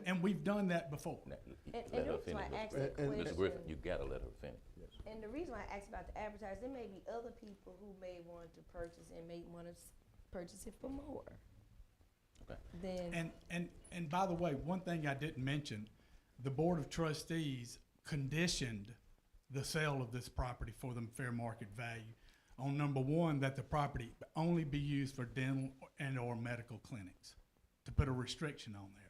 And we've done that before. Now, And let the her reason why I finish. asked that And- Ms. question. Griffin, you gotta let her finish. And the reason why I asked about the advertising, there may be other people who may want to purchase and may want to purchase it for more. Okay. Then, And by the way, one thing I didn't mention, the Board of Trustees conditioned the sale of this property for the fair market value on number one, that the property only be used for dental and or medical clinics, to put a restriction on there.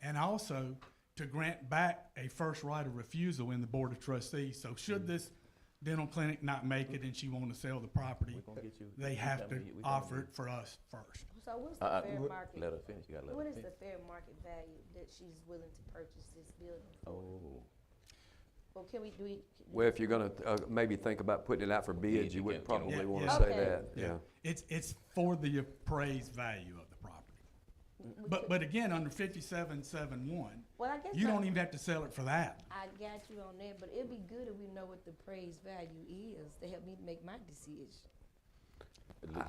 And also to grant back a first right of refusal in the Board of Trustees. So should this dental clinic not make it and she want to sell the property, they have to offer it for us first. so what's the fair market? Let her finish, you gotta let What her is the finish. fair market value that she's willing to purchase this building for? Oh, Or can we, do we? Well, if you're gonna, maybe think about putting it out for bids, you wouldn't can, you know. probably wanna Yeah, say yeah. that, yeah. It's for the appraised value of the property. we But, could- but again, under 5771, Well, I guess you I- don't even have to sell it for that. I got you on that, but it'd be good if we know what the appraised value is to help me make my decision.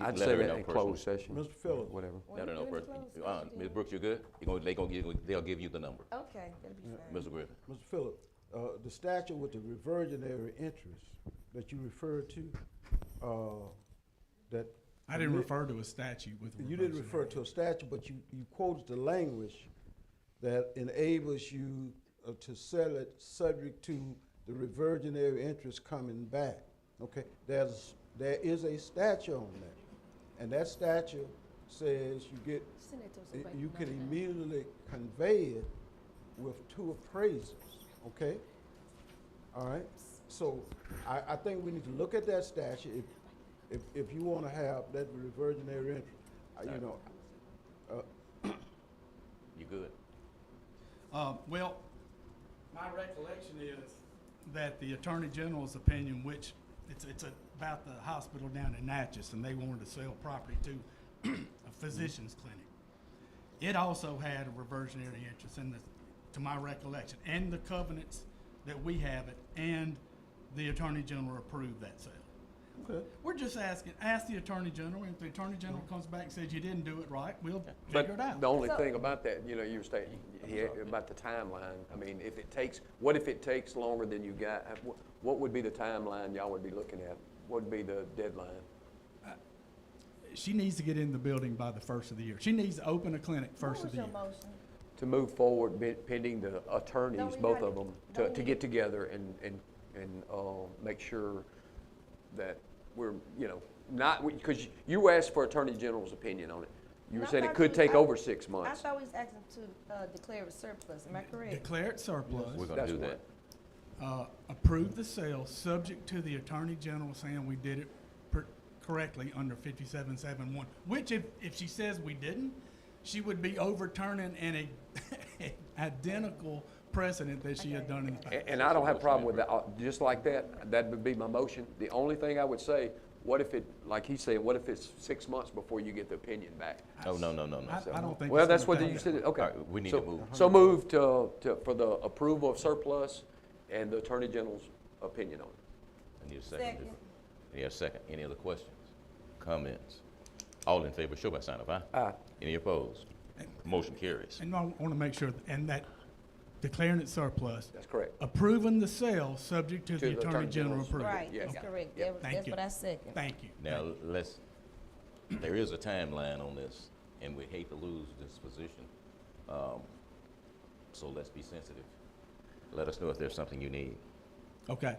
I'd Let say her that know in personally. closed session. Mr. Phillips. Whatever. When Let her we know do the personally. closed session, Ms. then- Brooks, you good? They'll give you the number. Okay, that'll be fine. Mr. Griffin. Mr. Phillips, the statute with the reversionary interest that you referred to, that. I didn't refer to a statute with. You didn't refer to a statute, but you quoted the language that enables you to sell it subject to the reversionary interest coming back. Okay, there is a statute on that, and that statute says you get, Send it to us so we you can know. immediately convey it with two appraisals, okay? All right, so I think we need to look at that statute if you wanna have that reversionary interest, you know. You good? Well, my recollection is that the Attorney General's opinion, which it's about the hospital down in Natchez, and they wanted to sell property to a physician's clinic. It also had a reversionary interest to my recollection, and the covenants that we have it, and the Attorney General approved that sale. Okay. We're just ask the Attorney General, and if the Attorney General comes back and says you didn't do it right, we'll But figure it out. the only So- thing about that, you know, you were saying, about the timeline, I mean, what if it takes longer than you got? What would be the timeline y'all would be looking at? What would be the deadline? She needs to get in the building by the first of the year. She needs to open a clinic What first of was the your year. motion? To move forward pending the attorneys, Don't we both have of to- them, don't to we- get together and make sure that we're, you know, not, because you asked for Attorney General's opinion on it. You were No, I saying it thought could you- take I- over 6 I months. thought we was asking to declare it surplus, am I correct? Declare it surplus. We're gonna That's do one. that. Approve the sale, subject to the Attorney General saying we did it correctly under 5771, which if she says we didn't, she would be overturning an identical precedent that she had done in the past. And I don't have a problem with that, just like that, that would be my motion. The only thing I would say, what if it, like he said, what if it's 6 months before you get the opinion back? Oh, no. I don't think. Well, it's that's gonna what take you that said, long. okay. All right, we need So- to move. So move for the approval of surplus and the Attorney General's opinion on it. I need a second. Second. I need a second. Any other questions, comments? All in favor, show by sign of aye. Aye. Any opposed? Motion carries. And I want to make sure, and that declaring it surplus, That's correct. approving the sale, subject to the Attorney General General's- approval. Right, Yeah. that's correct, Yeah. Thank that's you. what I second. Thank you. Now, there is a timeline on this, and we hate to lose this position. So let's be sensitive. Let us know if there's something you need. Okay,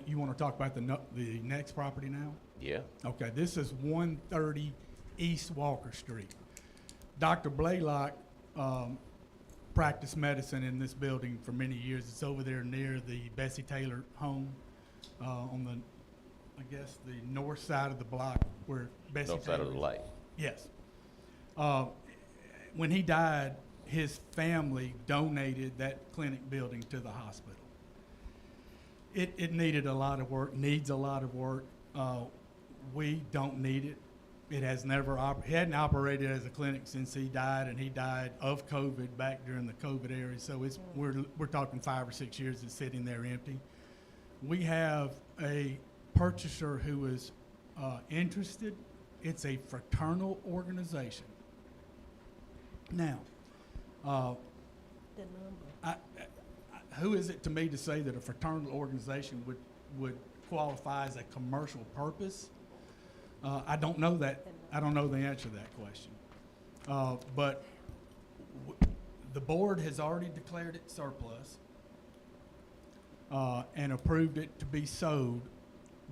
you want to talk about the next property now? Yeah? Okay, this is 130 East Walker Street. Dr. Blaylock practiced medicine in this building for many years. It's over there near the Bessie Taylor home on the, I guess, the north side of the block where Bessie North side of the Taylor- light. Yes. When he died, his family donated that clinic building to the hospital. It needed a lot of work, needs a lot of work. We don't need it. It has never, he hadn't operated as a clinic since he died, and he died of COVID back during the COVID era. So we're talking 5 or 6 years it's sitting there empty. We have a purchaser who is interested. It's a fraternal organization. Now, The number. who is it to me to say that a fraternal organization would qualify as a commercial purpose? I don't know that. I don't know the answer to that question. But the board has already declared it surplus and approved it to be sold,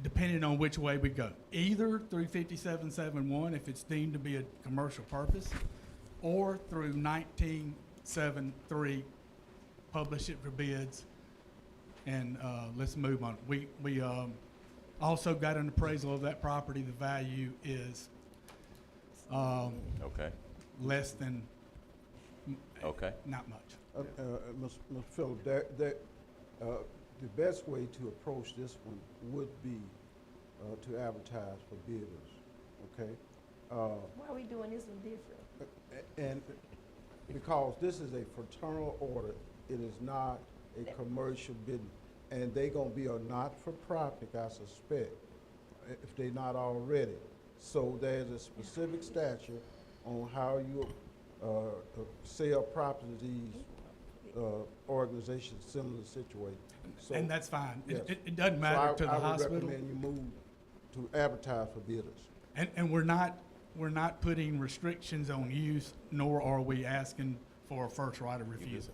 depending on which way we go. Either through 5771 if it's deemed to be a commercial purpose, or through 1973, publish it for bids, and let's move on. We also got an appraisal of that property. The value is Okay, less than, okay. not much. Mr. Phillips, the best way to approach this one would be to advertise for bidders, okay? Why are we doing this one different? And because this is a fraternal order, it is not a commercial business. And they gonna be a not-for-profit, I suspect, if they not already. So there's a specific statute on how you sell property to these organizations similarly situated. So, And that's fine. yes. It doesn't So matter to the I would hospital. recommend you move to advertise for bidders. And we're not putting restrictions on use, nor are we asking for a first right of refusal.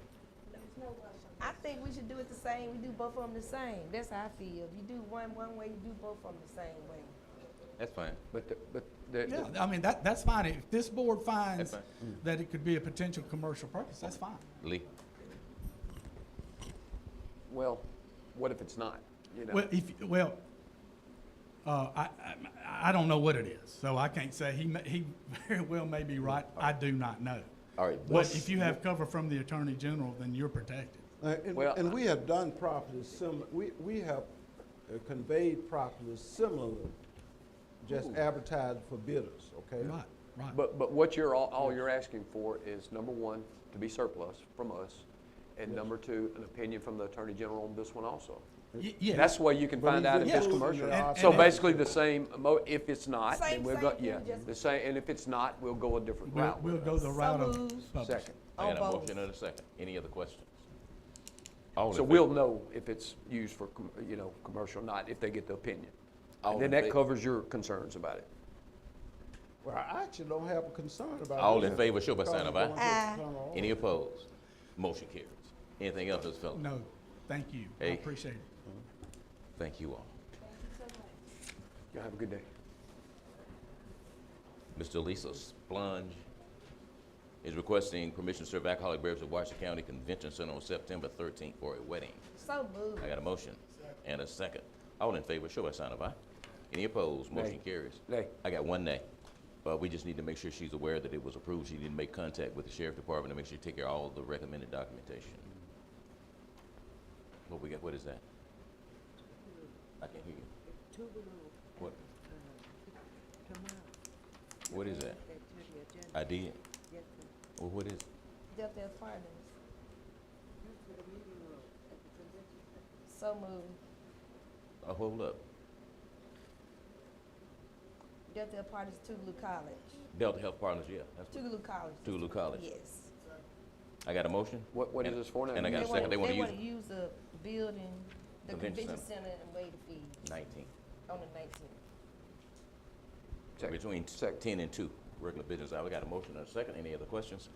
I think we should do it the same, we do both of them the same, that's how I feel. You do one way, you do both of them the same way. That's fine. Yeah, I mean, that's fine. If this board finds That's that it could be a potential commercial purpose, that's fine. Lee? Well, what if it's not, you know? I don't know what it is, so I can't say. He very well may be right. I do not know. All right, But if you have cover from the Attorney General, then you're protected. And we have done properties similar, we have conveyed properties similarly, just advertised for bidders, okay? Right. But what all you're asking for is, number one, to be surplus from us, and number two, an opinion from the Attorney General on this one also. Yeah. That's the way you can But find he's out if it's including commercial. the So And- basically the same, if it's not, then Same we'll go, thing, yeah, just- the same, and if it's not, we'll go a different We'll route. we'll with it. go the route of moved. publishing. Second. I got a On both. motion and a second. Any other questions? All in So favor? we'll know if it's used for, commercial or not, if they get the opinion. All And then in that fa- covers your concerns about it. Well, I actually don't have a concern about it. All in favor, show by because sign of it's aye. going to a fraternal order. Any opposed? Motion carries. Anything else, Mr. Phillips? No, thank you. I Hey. appreciate it. Thank you all. Y'all have a good day. Mr. Lisa Splunge is requesting permission to serve alcoholic beverages at Washington County Convention Center on September 13th for a wedding. So moved. I got a motion and a second. All in favor, show by sign of aye. Any opposed? Motion Nay. carries. Nay. I got one nay. But we just need to make sure she's aware that it was approved. She didn't make contact with the sheriff department to make sure you take care of all the recommended documentation. What we got, what is that? I can't hear you. What? What is that? I did. Well, what is it? Delta Partners. So moved. Hold up. Delta Partners, Tougaloo College. Delta Health Partners, yeah. That's Tougaloo College. Tougaloo College. Yes. I got a motion. What is And- this for now? And I got a second. They want to use use the building, the Convention convention center and waive the fee 19. on the 19th. Second. Between Second. 10 and 2, regular business hour. We got a motion and a second. Any other questions?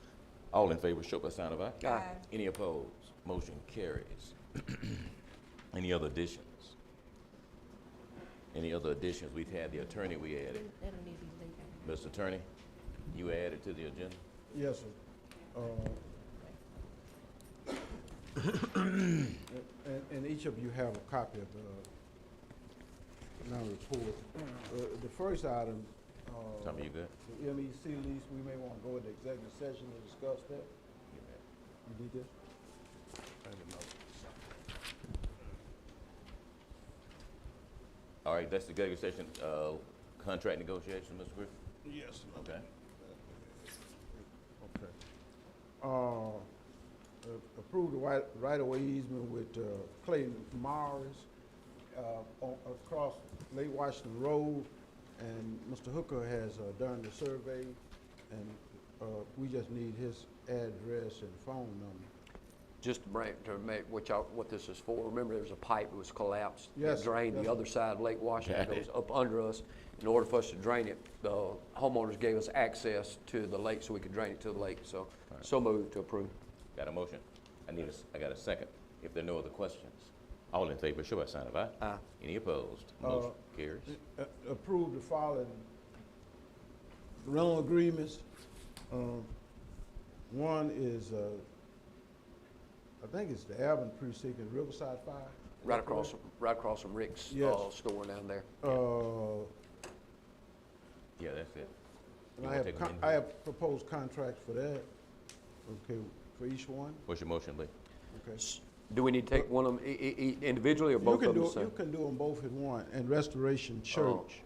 All in favor, show by sign of aye. Aye. Any opposed? Motion carries. Any other additions? Any other additions? We've had the attorney we added. That'll need to be later. Mr. Attorney, you added to the agenda? Yes, sir. And each of you have a copy of the report. The first item, Tommy, you good? the MEC lease, we may want to go into executive session to discuss that. You need this? I didn't know. All right, that's the executive session, contract negotiation, Mr. Griffin? Yes. Okay. Okay. Approve the right-of-way easement with Clayton Morris across Lake Washington Road, and Mr. Hooker has done the survey, and we just need his address and phone number. Just to make what this is for, remember there was a pipe that was collapsed. Yes, It drained yes. the other side of Lake Washington, Got goes it. up under us. In order for us to drain it, the homeowners gave us access to the lake so we could drain it to the lake, so, so moved to approve. Got a motion? I got a second. If there are no other questions, all in favor, show by sign of aye. Aye. Any opposed? Motion carries. Approve the following rental agreements. One is, I think it's the Alvin Precinct in Riverside Fire. Right across from Rick's Yes. store down there. Yeah, that's it. And You I wanna have, take them in I here? have proposed contracts for that, okay, for each one, What's your motion, Lee? okay. Do we need to take one of them individually or both of them the same? You can do them both at one, and Restoration Church.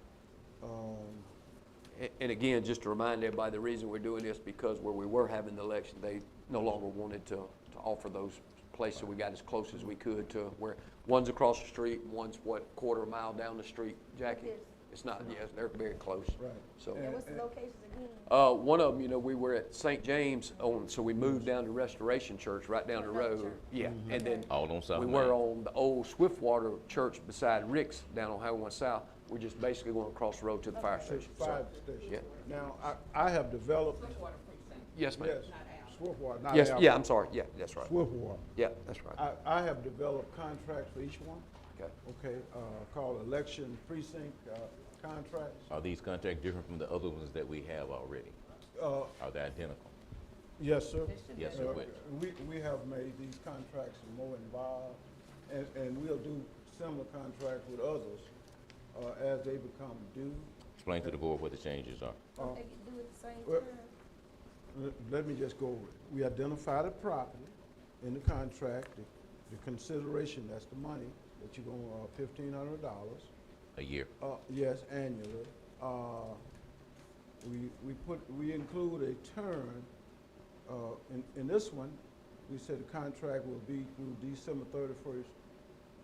And again, just to remind everybody, the reason we're doing this because where we were having the election, they no longer wanted to offer those places. So we got as close as we could to where one's across the street, one's quarter mile down the street. Jackie, it's not. Yes, they're very close. Right. So. And what's the locations again? One of them, we were at St. James so we moved down to Restoration Church right down the road. Yeah, and then All on South we Main. were on the old Swiftwater Church beside Rick's down on Highway 1 South. We're just basically going across the road to the fire station. Fire station. Yeah. Now, I have developed. Yes, ma'am. Yes, Swiftwater, not Yes, Alpha. yeah, I'm sorry. Yeah, that's right. Swiftwater. Yeah, that's right. I have developed contracts for each one. Okay. Okay, called election precinct contracts. Are these contracts different from the other ones that we have already? Are they identical? Yes, sir. Yes, sir, which? We have made these contracts more involved, and we'll do similar contracts with others as they become due. Explain to the board what the changes are. Don't they get due at the same well, time? Let me just go over it. We identify the property in the contract, the consideration, that's the money that you're going, $1,500. A year. Yes, annually. We include a term, in this one, we said the contract will be through December 31st,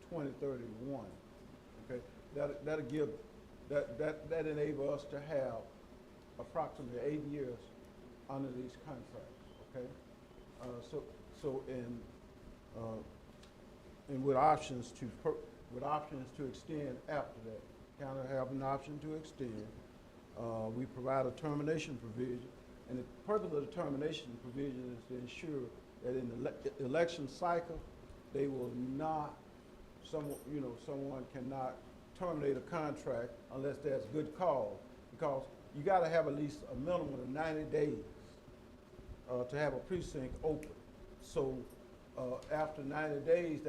2031. Okay, that'll give, that enable us to have approximately 8 years under these contracts, okay? And with options to extend after that. County have an option to extend. We provide a termination provision, and the purpose of the termination provision is to ensure that in the election cycle, they will not, someone cannot terminate a contract unless there's good cause, because you got to have at least a minimum of 90 days to have a precinct open. So after 90 days,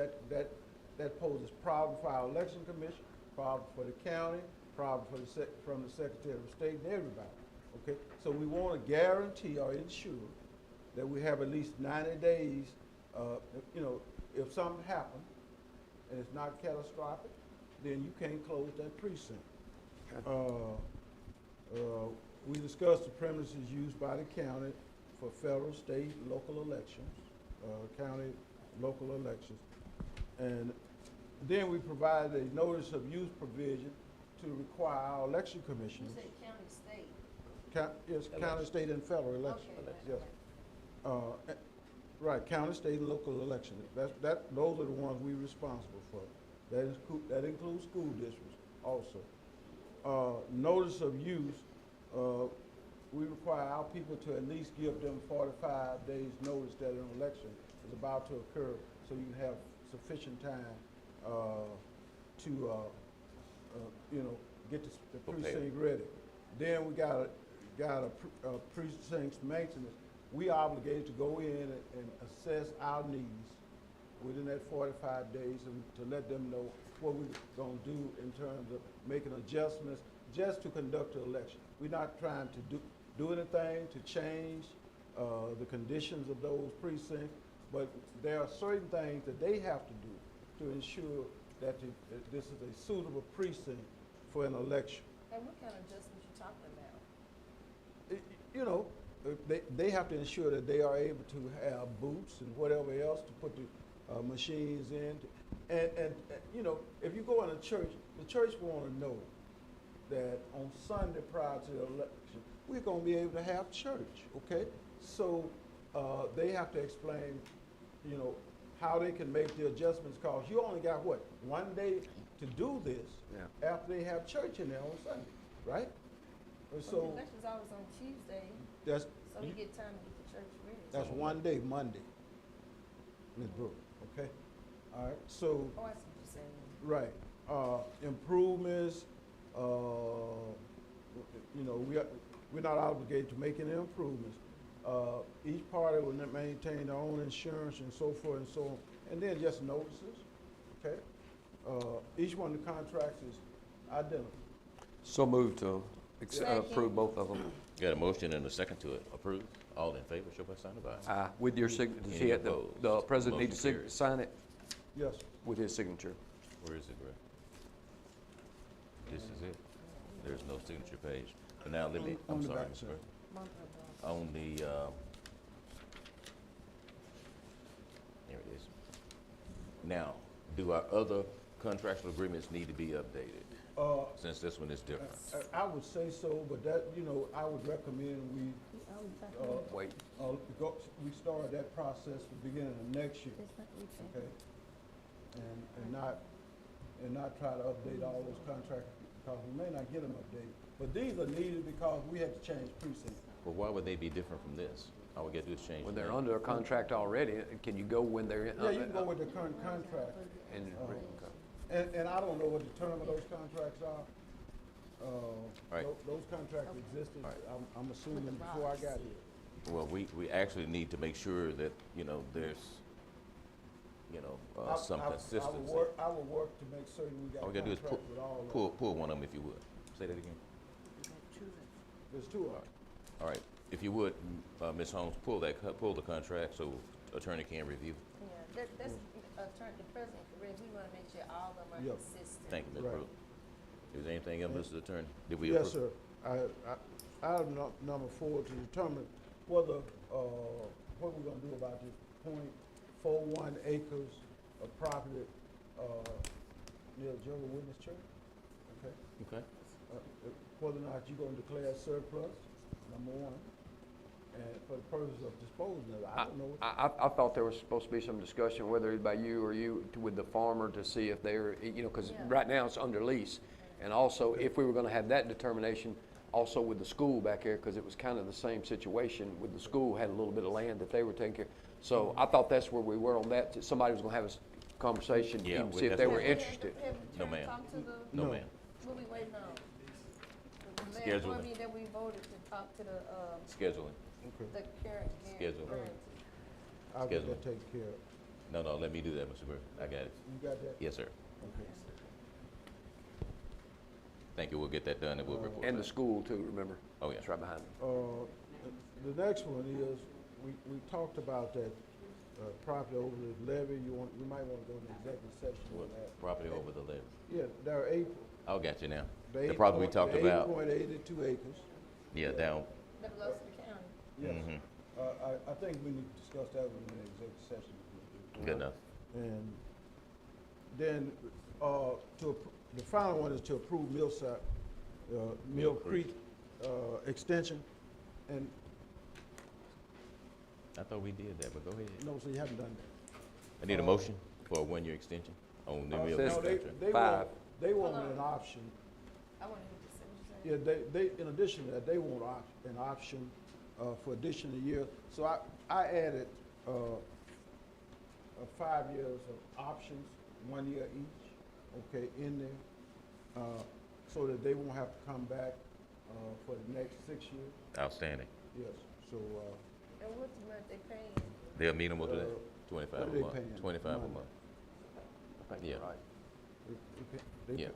that poses problem for our election commission, problem for the county, problem for from the Secretary of State and everybody. Okay, so we want to guarantee or ensure that we have at least 90 days. If something happens and it's not catastrophic, then you can't close that precinct. We discussed the premises used by the county for federal, state, local elections, county, local elections. And then we provided a notice of use provision to require our election You commissioners. said county, state. Yes, county, state, and federal elections. Okay. Yes. Right, county, state, and local elections. Those are the ones we're responsible for. That includes school districts also. Notice of use, we require our people to at least give them 45 days notice that an election is about to occur, so you can have sufficient time to get the precinct ready. Then we got a precinct's maintenance. We obligated to go in and assess our needs within that 45 days and to let them know what we're going to do in terms of making adjustments just to conduct the election. We're not trying to do anything to change the conditions of those precincts, but there are certain things that they have to do to ensure that this is a suitable precinct for an election. And what kind of adjustments you talking about? They have to ensure that they are able to have booths and whatever else to put the machines in. And if you go in a church, the church want to know that on Sunday prior to the election, we're going to be able to have church, okay? So they have to explain, how they can make the adjustments, because you only got, one day to do this after they have church in there on Sunday, right? And So so the election's always on Tuesday, that's, so we get time to get the church ready. that's one day, Monday, Ms. Brooke, okay? All right, so, Oh, I see what you're saying. right, improvements, we're not obligated to make any improvements. Each party will maintain their own insurance and so forth and so on, and then just notices, okay? Each one of the contracts is identical. So moved to approve both of them. Got a motion and a second to approve. All in favor, show by sign of aye. With your signature, Any opposed? the president need Motion to carries. sign it? Yes, sir. with his signature. Where is it, Greg? This is it. There's no signature page. But now let me, On I'm the sorry, back, Ms. sir. Greg. On the, there it is. Now, do our other contractual agreements need to be updated? Since this one is different. I would say so, but that, you know, I would recommend we, Wait. we start that process at the beginning of next year, okay? And not try to update all those contracts, because we may not get them updated. But these are needed because we had to change precinct. But why would they be different from this? All we gotta do is change. When the they're name. under a contract already, can you go when they're in? Yeah, you can go with the current contract. And, And I don't know what the term of those contracts are. Right. Those contracts existed, I'm assuming before I got here. Well, we actually need to make sure that, you know, there's, you know, some consistency. I will work to make certain we got All we gotta do is contracts with all of them. pull one of them if you would. Say that again. There's two of them. All right, if you would, Ms. Holmes, pull the contract so attorney can review. Yeah, that's, attorney, the president, correct, we wanna make sure all of them are Yep. consistent. Thank you, Ms. Right. Brooks. Is there anything else, Mr. Attorney? Did we Yes, approve? sir. Item number 4, to determine whether, what we're gonna do about this .41 acres of property, near Jehovah's Witness Church, okay? Okay. Whether or not you're gonna declare surplus, number one, and for the purpose of disposing of it, I don't know. I thought there was supposed to be some discussion, whether it's by you or you, with the farmer to see if they're, you know, because Yeah. right now it's under lease. And also, if we were gonna have that determination, also with the school back there, because it was kind of the same situation with the school, had a little bit of land that they were taking care. So I thought that's where we were on that, that somebody was gonna have a conversation, Yeah, even see if that's they what were we- interested. Have No, attorney ma'am. talk to the, No, No. ma'am. what we waiting on? The last Scheduling. board meeting that we voted to talk to the, Scheduling. Okay, the current. Schedule. I'll get Schedule. that taken care of. No, let me do that, Mr. Burke. I got it. You got that? Yes, sir. Okay. Thank you. We'll get that done and we'll report And the back. school too, remember? Oh, yeah. It's right behind me. The next one is, we talked about that, property over the levee, you might wanna go into executive session on that. Property over the levee. Yeah, there are eight. Oh, got you now. The The property we talked about. 8.82 acres. Yeah, down. That belongs to the county. Yes. Mhm. I think we need to discuss that one in the executive session. Good enough. And then, the final one is to approve Mill Creek, extension. And, I thought we did that, but go ahead. no, so you haven't done that. I need a motion for a one-year extension on the Mill says- No, Creek contract. they Five. want, they wanted an option. I want him to say what you Yeah, they, in addition to that, they want an option, for additional year. So I added, 5 years of options, 1 year each, okay, in there, so that they won't have to come back, for the next 6 years. Outstanding. Yes, so, And what's the month they paying? They're amenable to that? Uh, 25 what a are they month. paying? 25 a Money. month. I think Yeah. you're right. they, Yeah.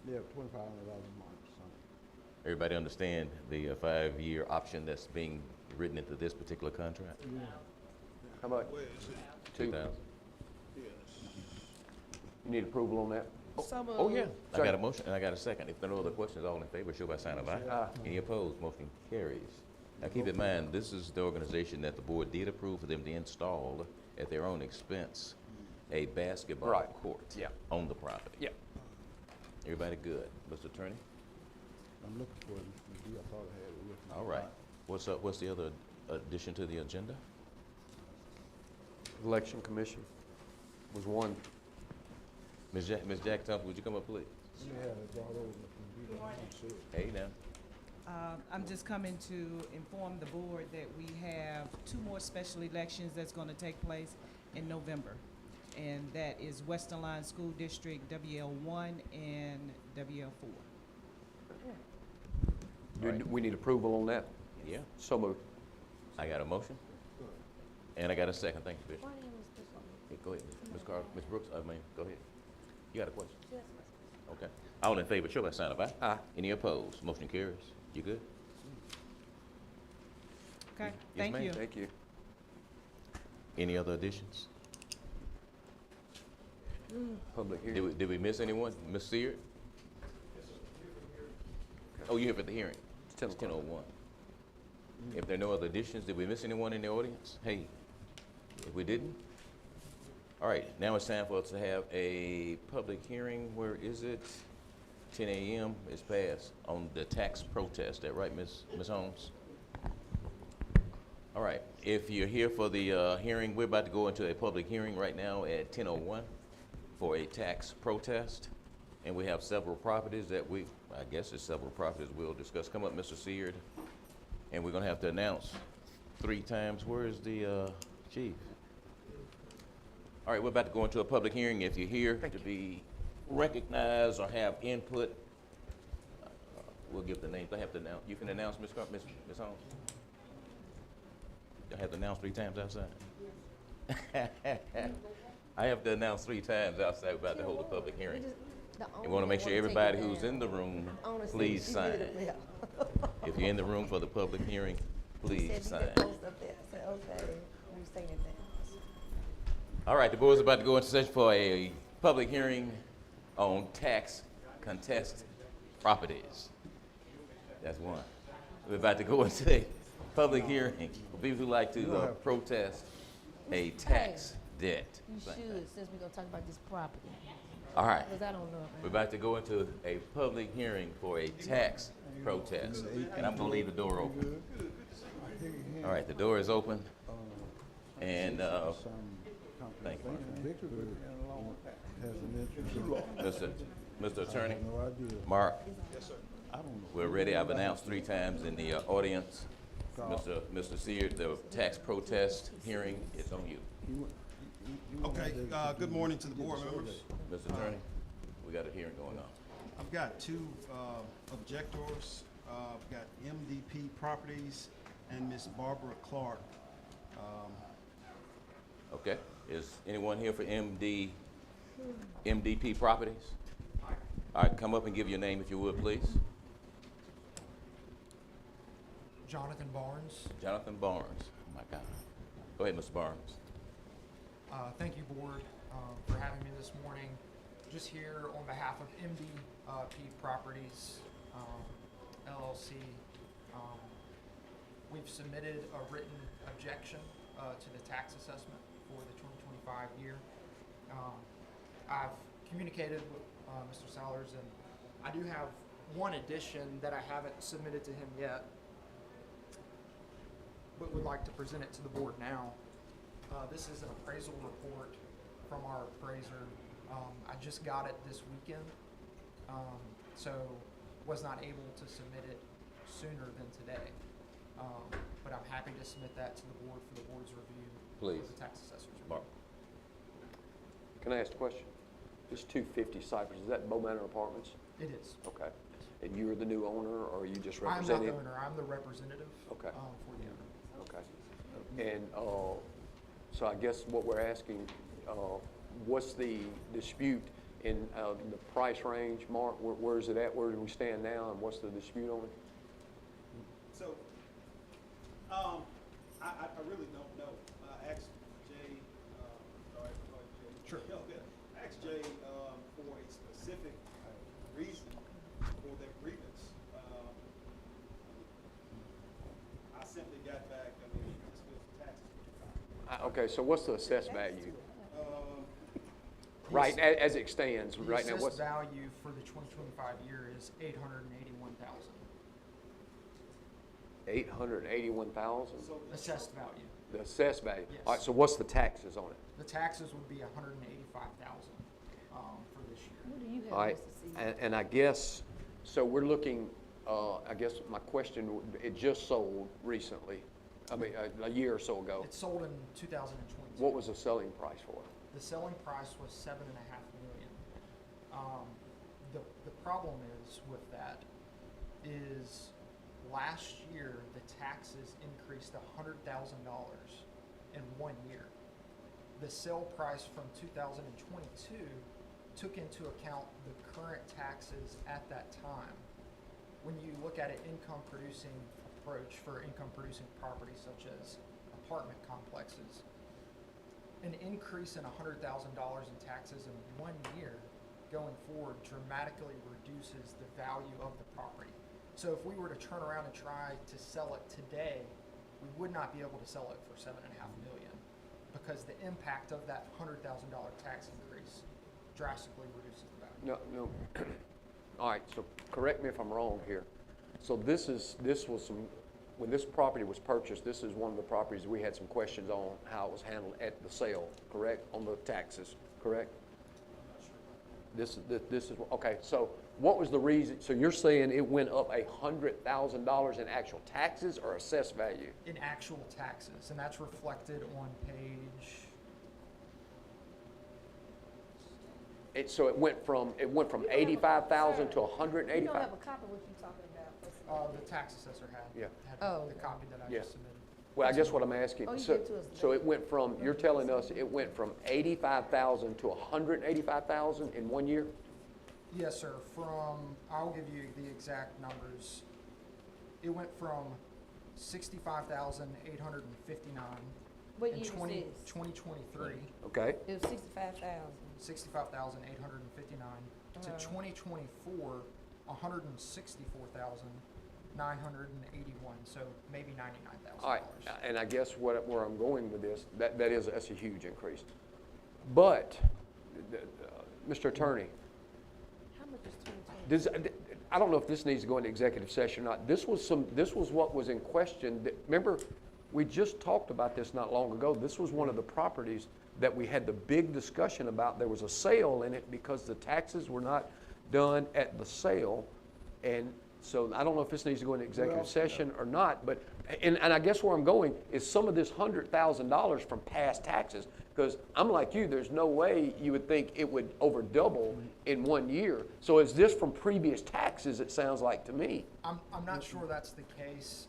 yeah, $2,500 a month, so. Everybody understand the 5-year option that's being written into this particular contract? How much? 2,000. You need approval on that? Oh, yeah. I got a motion and I got a second. If there are no other questions, all in favor, show by sign of aye. Aye. Any opposed, motion carries. Now, keep in mind, this is the organization that the board did approve for them to install at their own expense a basketball Right. court Yeah. on the property. Yeah. Everybody good? Mr. Attorney? I'm looking for it, Mr. McGee. I thought I had it with me. All right. What's up? What's the other addition to the agenda? Election Commission was one. Ms. Jack Thompson, would you come up, please? Let me have it brought over, Mr. McGee. I'm sure. Hey, now. I'm just coming to inform the board that we have 2 more special elections that's going to take place in November. And that is Western Line School District WL1 and WL4. We need approval on that. Yeah. So moved. I got a motion. And I got a second. Thank you, Bishop. Hey, go ahead, Ms. Carter. Ms. Brooks, go ahead. You got a question? Okay. All in favor, show by sign of aye. Aye. Any opposed? Motion carries. You good? Okay, Yes, thank ma'am. you. Thank you. Any other additions? Public hearing. Did we miss anyone? Ms. Seard? Oh, you're here for the hearing? It's 10 o'clock. 10:01. If there are no other additions, did we miss anyone in the audience? Hey, if we didn't? All right, now it's time for us to have a public hearing. Where is it? 10 a.m. is passed on the tax protest. That right, Ms. Holmes? All right, if you're here for the hearing, we're about to go into a public hearing right now at 10:01 for a tax protest. And we have several properties that I guess there's several properties we'll discuss. Come up, Mr. Seard. And we're gonna have to announce 3 times. Where is the chief? All right, we're about to go into a public hearing. If you're here to be recognized or have input, we'll give the names. I have to announce. You can announce, Ms. Holmes. I have to announce 3 times outside. I have to announce 3 times outside. We're about to hold a public hearing. You want to make sure everybody who's in the room, please sign. If you're in the room for the public hearing, please sign. All right, the board's about to go into session for a public hearing on tax contest properties. That's one. We're about to go into a public hearing for people who like to protest a tax debt. You should, since we're gonna talk about this property. All right. Because I don't know. We're about to go into a public hearing for a tax protest, and I'm gonna leave the door open. All right, the door is open, and thank you. Mr. Attorney, Mark. Yes, sir. We're ready. I've announced 3 times in the audience. Mr. Seard, the tax protest hearing is on you. Okay, good morning to the board members. Mr. Attorney, we got a hearing going on. I've got 2 objectors. I've got MDP Properties and Miss Barbara Clark. Okay, is anyone here for MDP Properties? All right, come up and give your name if you would, please. Jonathan Barnes. Jonathan Barnes. Oh my God. Go ahead, Mr. Barnes. Thank you, board, for having me this morning. Just here on behalf of MDP Properties, LLC. We've submitted a written objection to the tax assessment for the 2025 year. I've communicated with Mr. Sellers, and I do have one addition that I haven't submitted to him yet, but would like to present it to the board now. This is an appraisal report from our appraiser. I just got it this weekend, so was not able to submit it sooner than today. But I'm happy to submit that to the board for the board's review. Please. For the tax assessor's review. Mark. Can I ask a question? This 250 Cypress, is that Bow Manor Apartments? It is. Okay. And you're the new owner, or are you just I'm not representing? the owner, I'm the representative. Okay. For the owner. Okay. And so I guess what we're asking, what's the dispute in the price range, Mark? Where is it at? Where do we stand now, and what's the dispute on it? So, I really don't know. I asked Jay, sorry, Jay. Sure. I asked Jay for a specific reason for their grievance. I simply got back, this was taxes. Okay, so what's the assessed value? Right, as it stands, right now, The what's? assessed value for the 2025 year is $881,000. 881,000? Assessed value. The assessed value? Yes. All right, so what's the taxes on it? The taxes would be $185,000 for this year. What do you have, All right, Mr. Sears? and I guess, so we're looking, I guess my question, it just sold recently, I mean, a year or so ago. It sold in 2022. What was the selling price for it? The selling price was $7.5 million. The problem is with that is last year the taxes increased $100,000 in 1 year. The sale price from 2022 took into account the current taxes at that time. When you look at an income producing approach for income producing properties such as apartment complexes, an increase in $100,000 in taxes in 1 year going forward dramatically reduces the value of the property. So if we were to turn around and try to sell it today, we would not be able to sell it for $7.5 million because the impact of that $100,000 tax increase drastically reduces the value. No. All right, so correct me if I'm wrong here. So this was when this property was purchased, this is one of the properties we had some questions on how it was handled at the sale, correct? On the taxes, correct? This is, okay, so what was the reason? So you're saying it went up $100,000 in actual taxes or assessed value? In actual taxes, and that's reflected on page. So it went from 85,000 to 185. You don't have a copy of what you're talking about. The tax assessor had. Yeah. Oh. The copy that I Yeah. just submitted. Well, I guess what I'm asking, Oh, you so, get to us so it went from, you're telling us it went from 85,000 to 185,000 in 1 year? Yes, sir. I'll give you the exact numbers. It went from 65,859 What in year is 2023. Okay. It was 65,000. 65,859 to 2024, 164,981. So maybe $99,000. All right, and I guess where I'm going with this, that's a huge increase. But, Mr. Attorney, How much is 2020? I don't know if this needs to go into executive session or not. This was what was in question. Remember, we just talked about this not long ago. This was one of the properties that we had the big discussion about. There was a sale in it because the taxes were not done at the sale. And so I don't know if this needs to go into executive session or not, but, and I guess where I'm going is some of this $100,000 from past taxes, because I'm like you, there's no way you would think it would over double in 1 year. So is this from previous taxes, it sounds like to me? I'm not sure that's the case,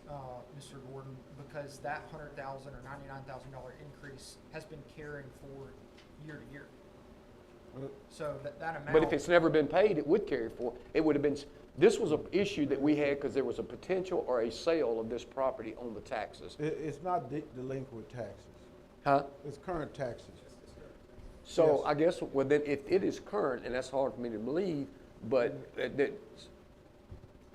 Mr. Gordon, because that $100,000 or $99,000 increase has been carrying forward year to year. So that amount. But if it's never been paid, it would carry forward. It would have been, this was an issue that we had because there was a potential or a sale of this property on the taxes. It's not delinquent taxes. Huh? It's current taxes. So Yes. I guess, well, then if it is current, and that's hard for me to believe, but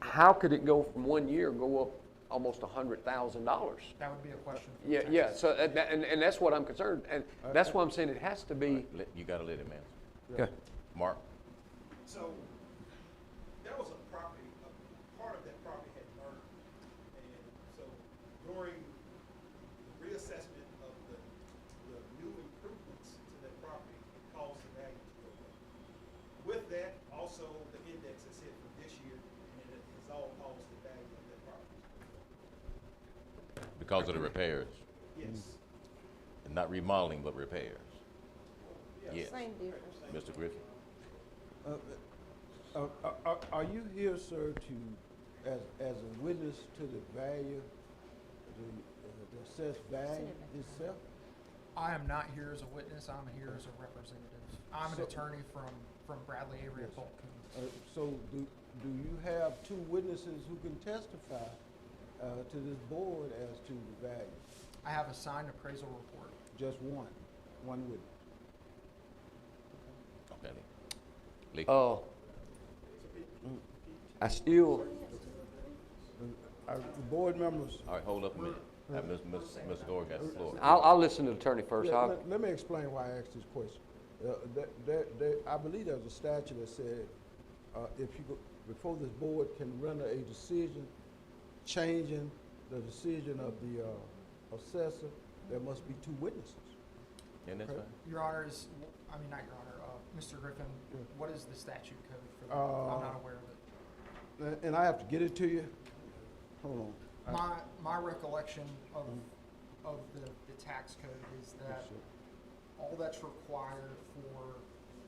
how could it go from 1 year, go up almost $100,000? That would be a question. For Yeah, taxes. yeah, so, and that's what I'm concerned, and that's why I'm saying it has to be. You gotta let him answer. Okay. Mark? So, there was a property, a part of that property had burned. And so during the reassessment of the new improvements to that property, it caused the value to go up. With that, also the index is hit for this year, and it has all caused the value of that property to go up. Because of the repairs. Yes. And not remodeling, but repairs. Yes. Same difference. Mr. Griffin? Are you here, sir, as a witness to the value, the assessed value itself? I am not here as a witness. I'm here as a representative. I'm an attorney from Bradley area Yes. Polk County. So do you have two witnesses who can testify to this board as to the value? I have a signed appraisal report. Just one witness. Okay. Lee? I still, The board members. All right, hold up a minute. Ms. Gore got the floor. I'll listen to the attorney first. Yeah, let me explain why I asked this question. I believe there's a statute that said, before this board can render a decision changing the decision of the assessor, there must be two witnesses. And that's Okay. fine. Your Honor not Your Honor, Mr. Griffin, Yeah. what is the statute code for that? I'm not aware of it. And I have to get it to you. Hold on. My recollection of the tax code is that all that's required for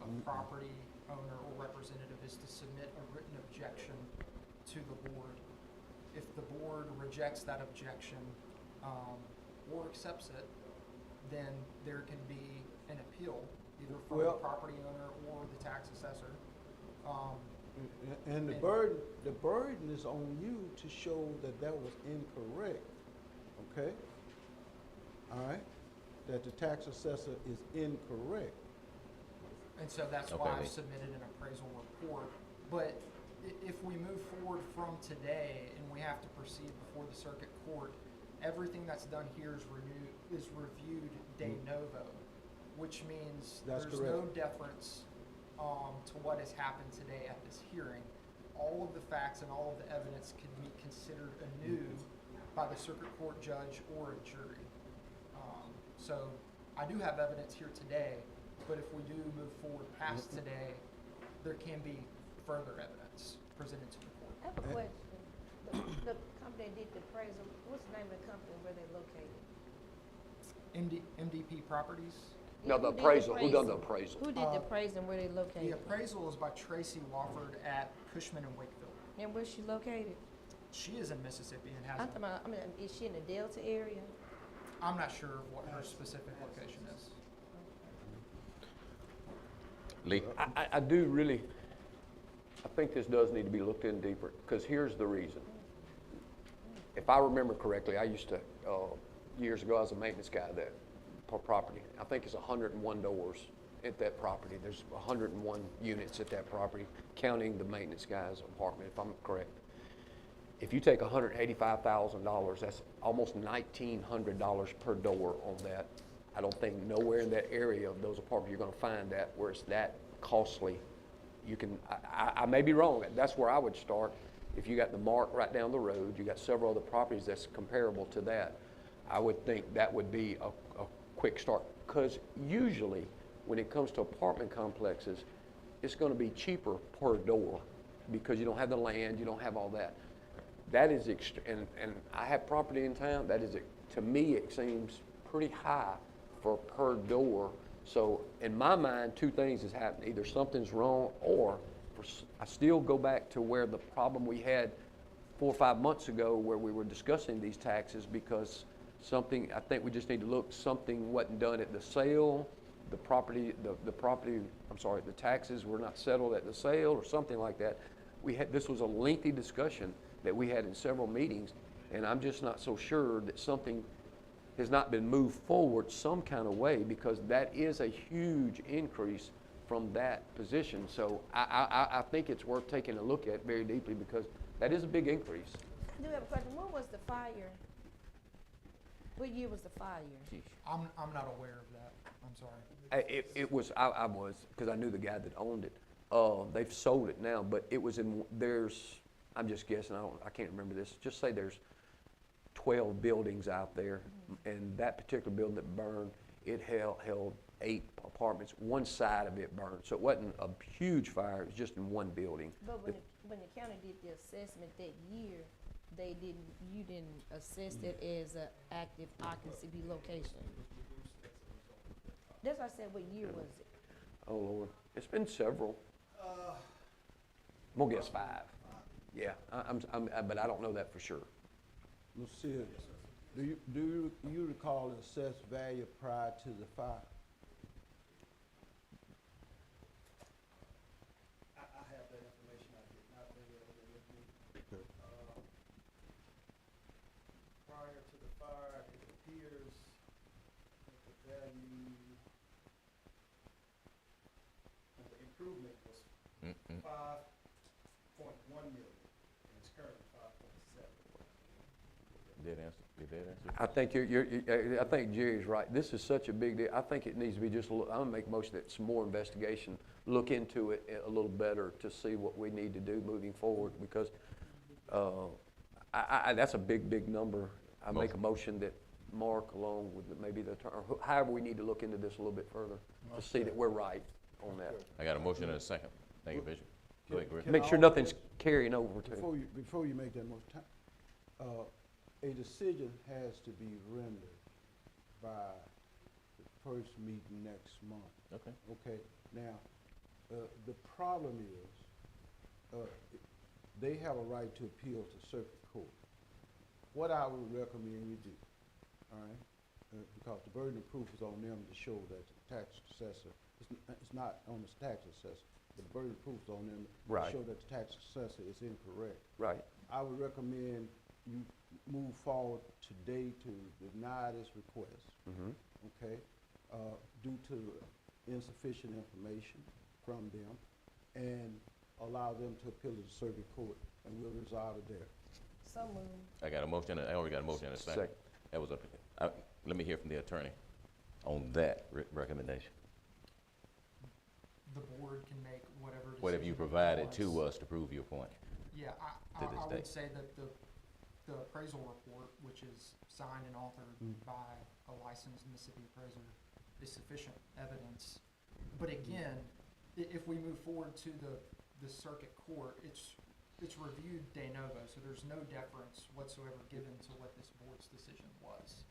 a property owner or representative is to submit a written objection to the board. If the board rejects that objection or accepts it, then there can be an appeal either from the Well- property owner or the tax assessor. And the burden is on you to show that was incorrect, okay? All right? that the tax assessor is incorrect. And so that's Okay, why I've Lee. submitted an appraisal report. But if we move forward from today and we have to proceed before the circuit court, everything that's done here is reviewed de novo, which means That's there's no correct. deference to what has happened today at this hearing. All of the facts and all of the evidence can be considered anew by the circuit court judge or a jury. So I do have evidence here today, but if we do move forward past today, there can be further evidence presented to the court. I have a question. The company that did the appraisal, what's the name of the company, where they located? MDP Properties. No, the Who did appraisal, who done the appraisal? Who did the appraisal and where they The located? appraisal is by Tracy Wofford at Cushman and Wakefield. And where's she located? She is in Mississippi and I'm has, talking about, I mean, is she in the Delta area? I'm not sure of what her specific location is. Lee? I do really, I think this does need to be looked in deeper, because here's the reason. If I remember correctly, I used to, years ago, I was a maintenance guy at that property. I think it's 101 doors at that property. There's 101 units at that property, counting the maintenance guy's apartment, if I'm correct. If you take $185,000, that's almost $1,900 per door on that. I don't think nowhere in that area of those apartments you're gonna find that where it's that costly. You can, I may be wrong, that's where I would start. If you got the Mark right down the road, you got several other properties that's comparable to that, I would think that would be a quick start. Because usually, when it comes to apartment complexes, it's gonna be cheaper per door because you don't have the land, you don't have all that. That is, and I have property in town, that is, to me, it seems pretty high for per door. So in my mind, two things has happened. Either something's wrong or I still go back to where the problem we had 4 or 5 months ago where we were discussing these taxes because something, I think we just need to look, something wasn't done at the sale, the property, the taxes were not settled at the sale or something like that. This was a lengthy discussion that we had in several meetings, and I'm just not so sure that something has not been moved forward some kind of way, because that is a huge increase from that position. So I think it's worth taking a look at very deeply, because that is a big increase. I do have a question. When was the fire? What year was the fire? I'm not aware of that. I'm sorry. It was, I was, because I knew the guy that owned it. They've sold it now, but it was I'm just guessing, I can't remember this. Just say there's 12 buildings out there, and that particular building that burned, it held 8 apartments. One side of it burned, so it wasn't a huge fire. It was just in one building. But when the county did the assessment that year, you didn't assess it as an active occupancy location. That's why I said, what year was it? Oh Lord, it's been several. I'm gonna guess 5. Yeah, but I don't know that for sure. Lucille, do you recall the assessed value prior to the fire? I have that information. I did not bring it over with me. Prior to the fire, it appears that the value of the improvement was 5.1 million, and it's currently 5.7. Did that answer? I think I think Jerry's right. This is such a big deal. I think it needs to be just I'm gonna make most of it some more investigation, look into it a little better to see what we need to do moving forward, because that's a big number. I make a motion that Mark, along with maybe the attorney, or however we need to look into this a little bit further to see that we're right on that. I got a motion and a second. Thank you, Bishop. Go ahead, Griff. Make sure nothing's carrying over to. Before you make that motion, a decision has to be rendered by the first meeting next month. Okay. Okay, now, the problem is, they have a right to appeal to circuit court. What I would recommend you do, all right, because the burden of proof is on them to show that the tax assessor, it's not on the tax assessor, but the burden of proof is on them to show that the tax assessor is incorrect. Right. I would recommend you move forward today to deny this request, okay, due to insufficient information from them, and allow them to appeal to the circuit court, and we'll resolve it there. So moved. I got a motion, I already got a motion and a second. Second. That was let me hear from the attorney on that recommendation. The board can make whatever decision. What have you it provided wants. to us to prove your point? Yeah, to this I day? would say that the appraisal report, which is signed and authored by a licensed Mississippi appraiser, is sufficient evidence. But again, if we move forward to the circuit court, it's reviewed de novo, so there's no deference whatsoever given to what this board's decision was.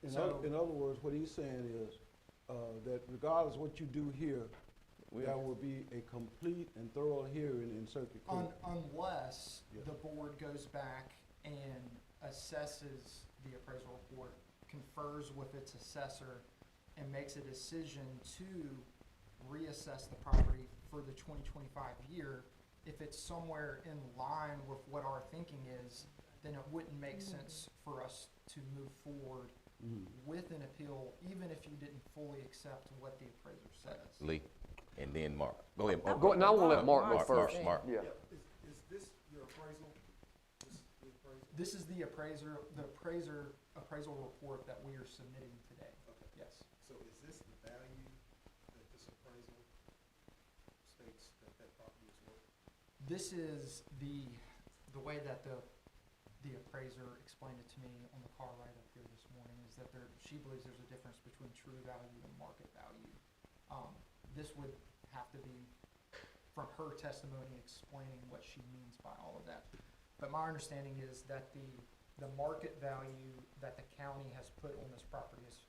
In other words, what he's saying is that regardless of what you do here, there will be a complete and thorough hearing in circuit court. Unless Yeah. the board goes back and assesses the appraisal report, confers with its assessor, and makes a decision to reassess the property for the 2025 year. If it's somewhere in line with what our thinking is, then it wouldn't make sense for us to move forward with an appeal, even if you didn't fully accept what the appraiser says. Lee, and then Mark. Go ahead. Go, now we'll let Mark go first. Mark. Yeah. Is this your appraisal? This is the appraisal? This is the appraisal report that we are submitting today. Okay. Yes. So is this the value that this appraisal states that property is worth? This is the way that the appraiser explained it to me on the car ride up here this morning, is that she believes there's a difference between true value and market value. This would have to be from her testimony explaining what she means by all of that. But my understanding is that the market value that the county has put on this property is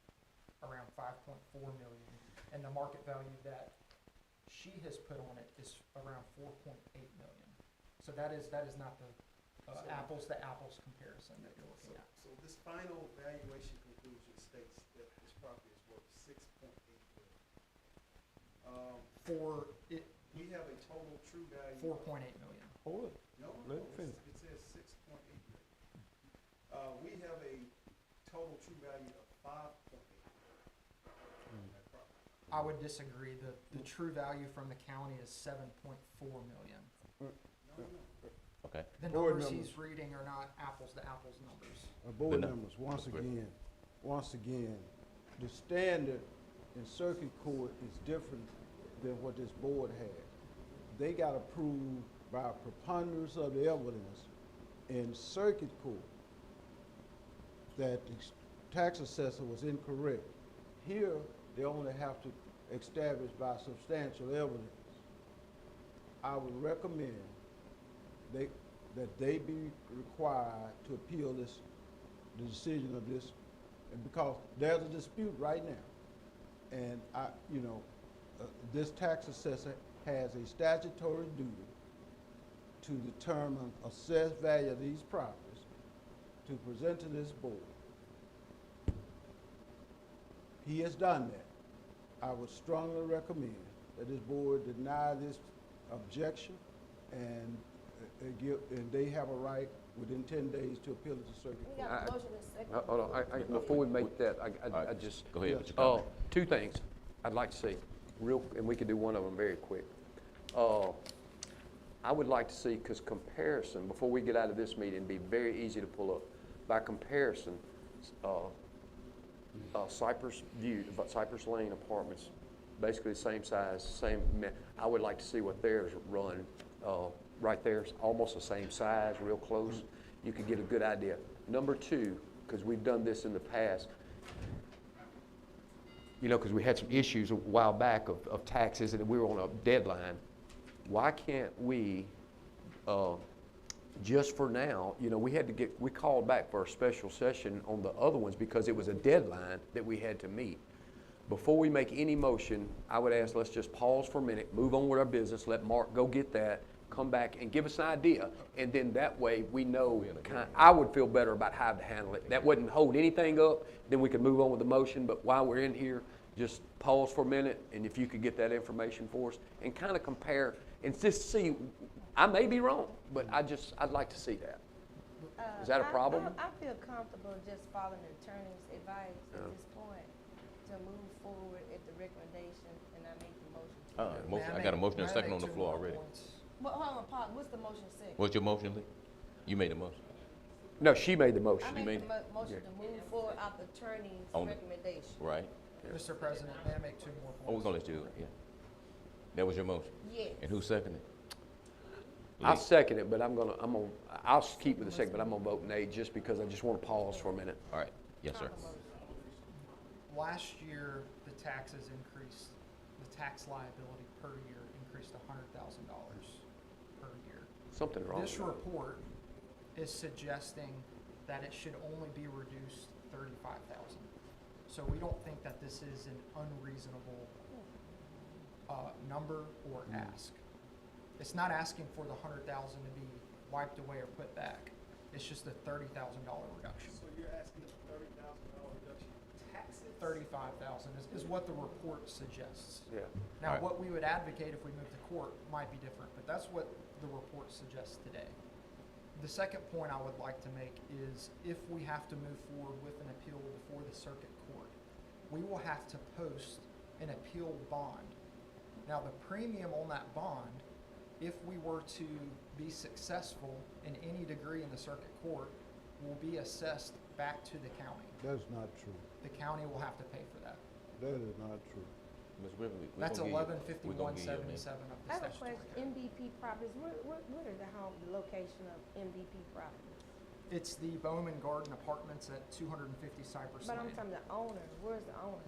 around 5.4 million, and the market value that she has put on it is around 4.8 million. So that is not the apples to apples comparison that you're looking at. So this final valuation conclusion states that this property is worth 6.8 million. We have a total true value. 4.8 million. Hold it. No, Let it finish. it says 6.8 million. We have a total true value of 5.8 million. That property. I would disagree. The true value from the county is 7.4 million. No. Okay. The Board numbers members. he's reading are not apples to apples numbers. Board no- members, once again, the standard in circuit court is different than what this board has. They got approved by a preponderance of the evidence in circuit court that the tax assessor was incorrect. Here, they only have to establish by substantial evidence. I would recommend that they be required to appeal the decision of this, and because there's a dispute right now. And this tax assessor has a statutory duty to determine assessed value of these properties to present to this board. He has done that. I would strongly recommend that this board deny this objection and they have a right within 10 days to appeal it to circuit We court. got a motion and a second. Hold on, before we make that, I just. Go ahead with your comment. Two things I'd like to see, and we could do one of them very quick. I would like to see, because comparison, before we get out of this meeting, be very easy to pull up. By comparison, Cypress Lane Apartments, basically the same size, I would like to see what theirs run. Right there, it's almost the same size, real close. You could get a good idea. Number two, because we've done this in the past, because we had some issues a while back of taxes and we were on a deadline. Why can't we, just for now, we called back for a special session on the other ones because it was a deadline that we had to meet. Before we make any motion, I would ask, let's just pause for a minute, move on with our business, let Mark go get that, come back and give us an idea. And then that way we know, I would feel better about how to handle it. That wouldn't hold anything up, then we could move on with the motion. But while we're in here, just pause for a minute, and if you could get that information for us and kind of compare and just see, I may be wrong, but I'd like to see that. Is that a problem? I feel comfortable just following the attorney's advice at Yeah. this point to move forward at the recommendation, and I make the motion. I got a motion and a second on the floor already. Well, hold on, Paul, what's the motion second? What's your motion, Lee? You made a motion. No, she made the motion. I made the motion to move forward out the attorney's On the- recommendation. Right. Mr. President, may I make two more points? Oh, we're gonna let you do it, yeah. That was your motion? Yes. And who seconded? I'll Lee. second it, but I'll keep with the second, but I'm gonna vote nay just because I just want to pause for a minute. All right, yes, sir. Last year, the taxes increased, the tax liability per year increased $100,000 per year. Something wrong This with that. report is suggesting that it should only be reduced 35,000. So we don't think that this is an unreasonable number or ask. It's not asking for the 100,000 to be wiped away or put back. It's just a $30,000 reduction. So you're asking a $30,000 reduction in taxes? 35,000 is what the report suggests. Yeah. Now, Alright. what we would advocate if we move to court might be different, but that's what the report suggests today. The second point I would like to make is if we have to move forward with an appeal before the circuit court, we will have to post an appeal bond. Now, the premium on that bond, if we were to be successful in any degree in the circuit court, will be assessed back to the county. That's not true. The county will have to pay for that. That is not true. Ms. Griffin, we That's gonna give you- we gonna give you a minute. 115177 of the I have a statutory question, code. MVP properties, what are the location of MVP properties? It's the Bowman Garden Apartments at 250 Cypress But I'm Lane. talking the owner, where's the owner?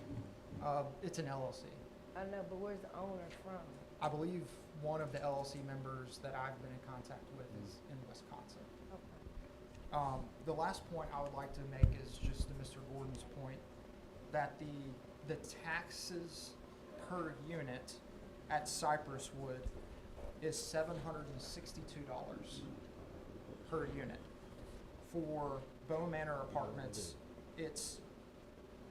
It's an LLC. I know, but where's the owner from? I believe one of the LLC members that I've been in contact with is in Wisconsin. Okay. The last point I would like to make is just to Mr. Gordon's point, that the taxes per unit at Cypress Wood is $762 per unit. For Bow Manor Apartments, it's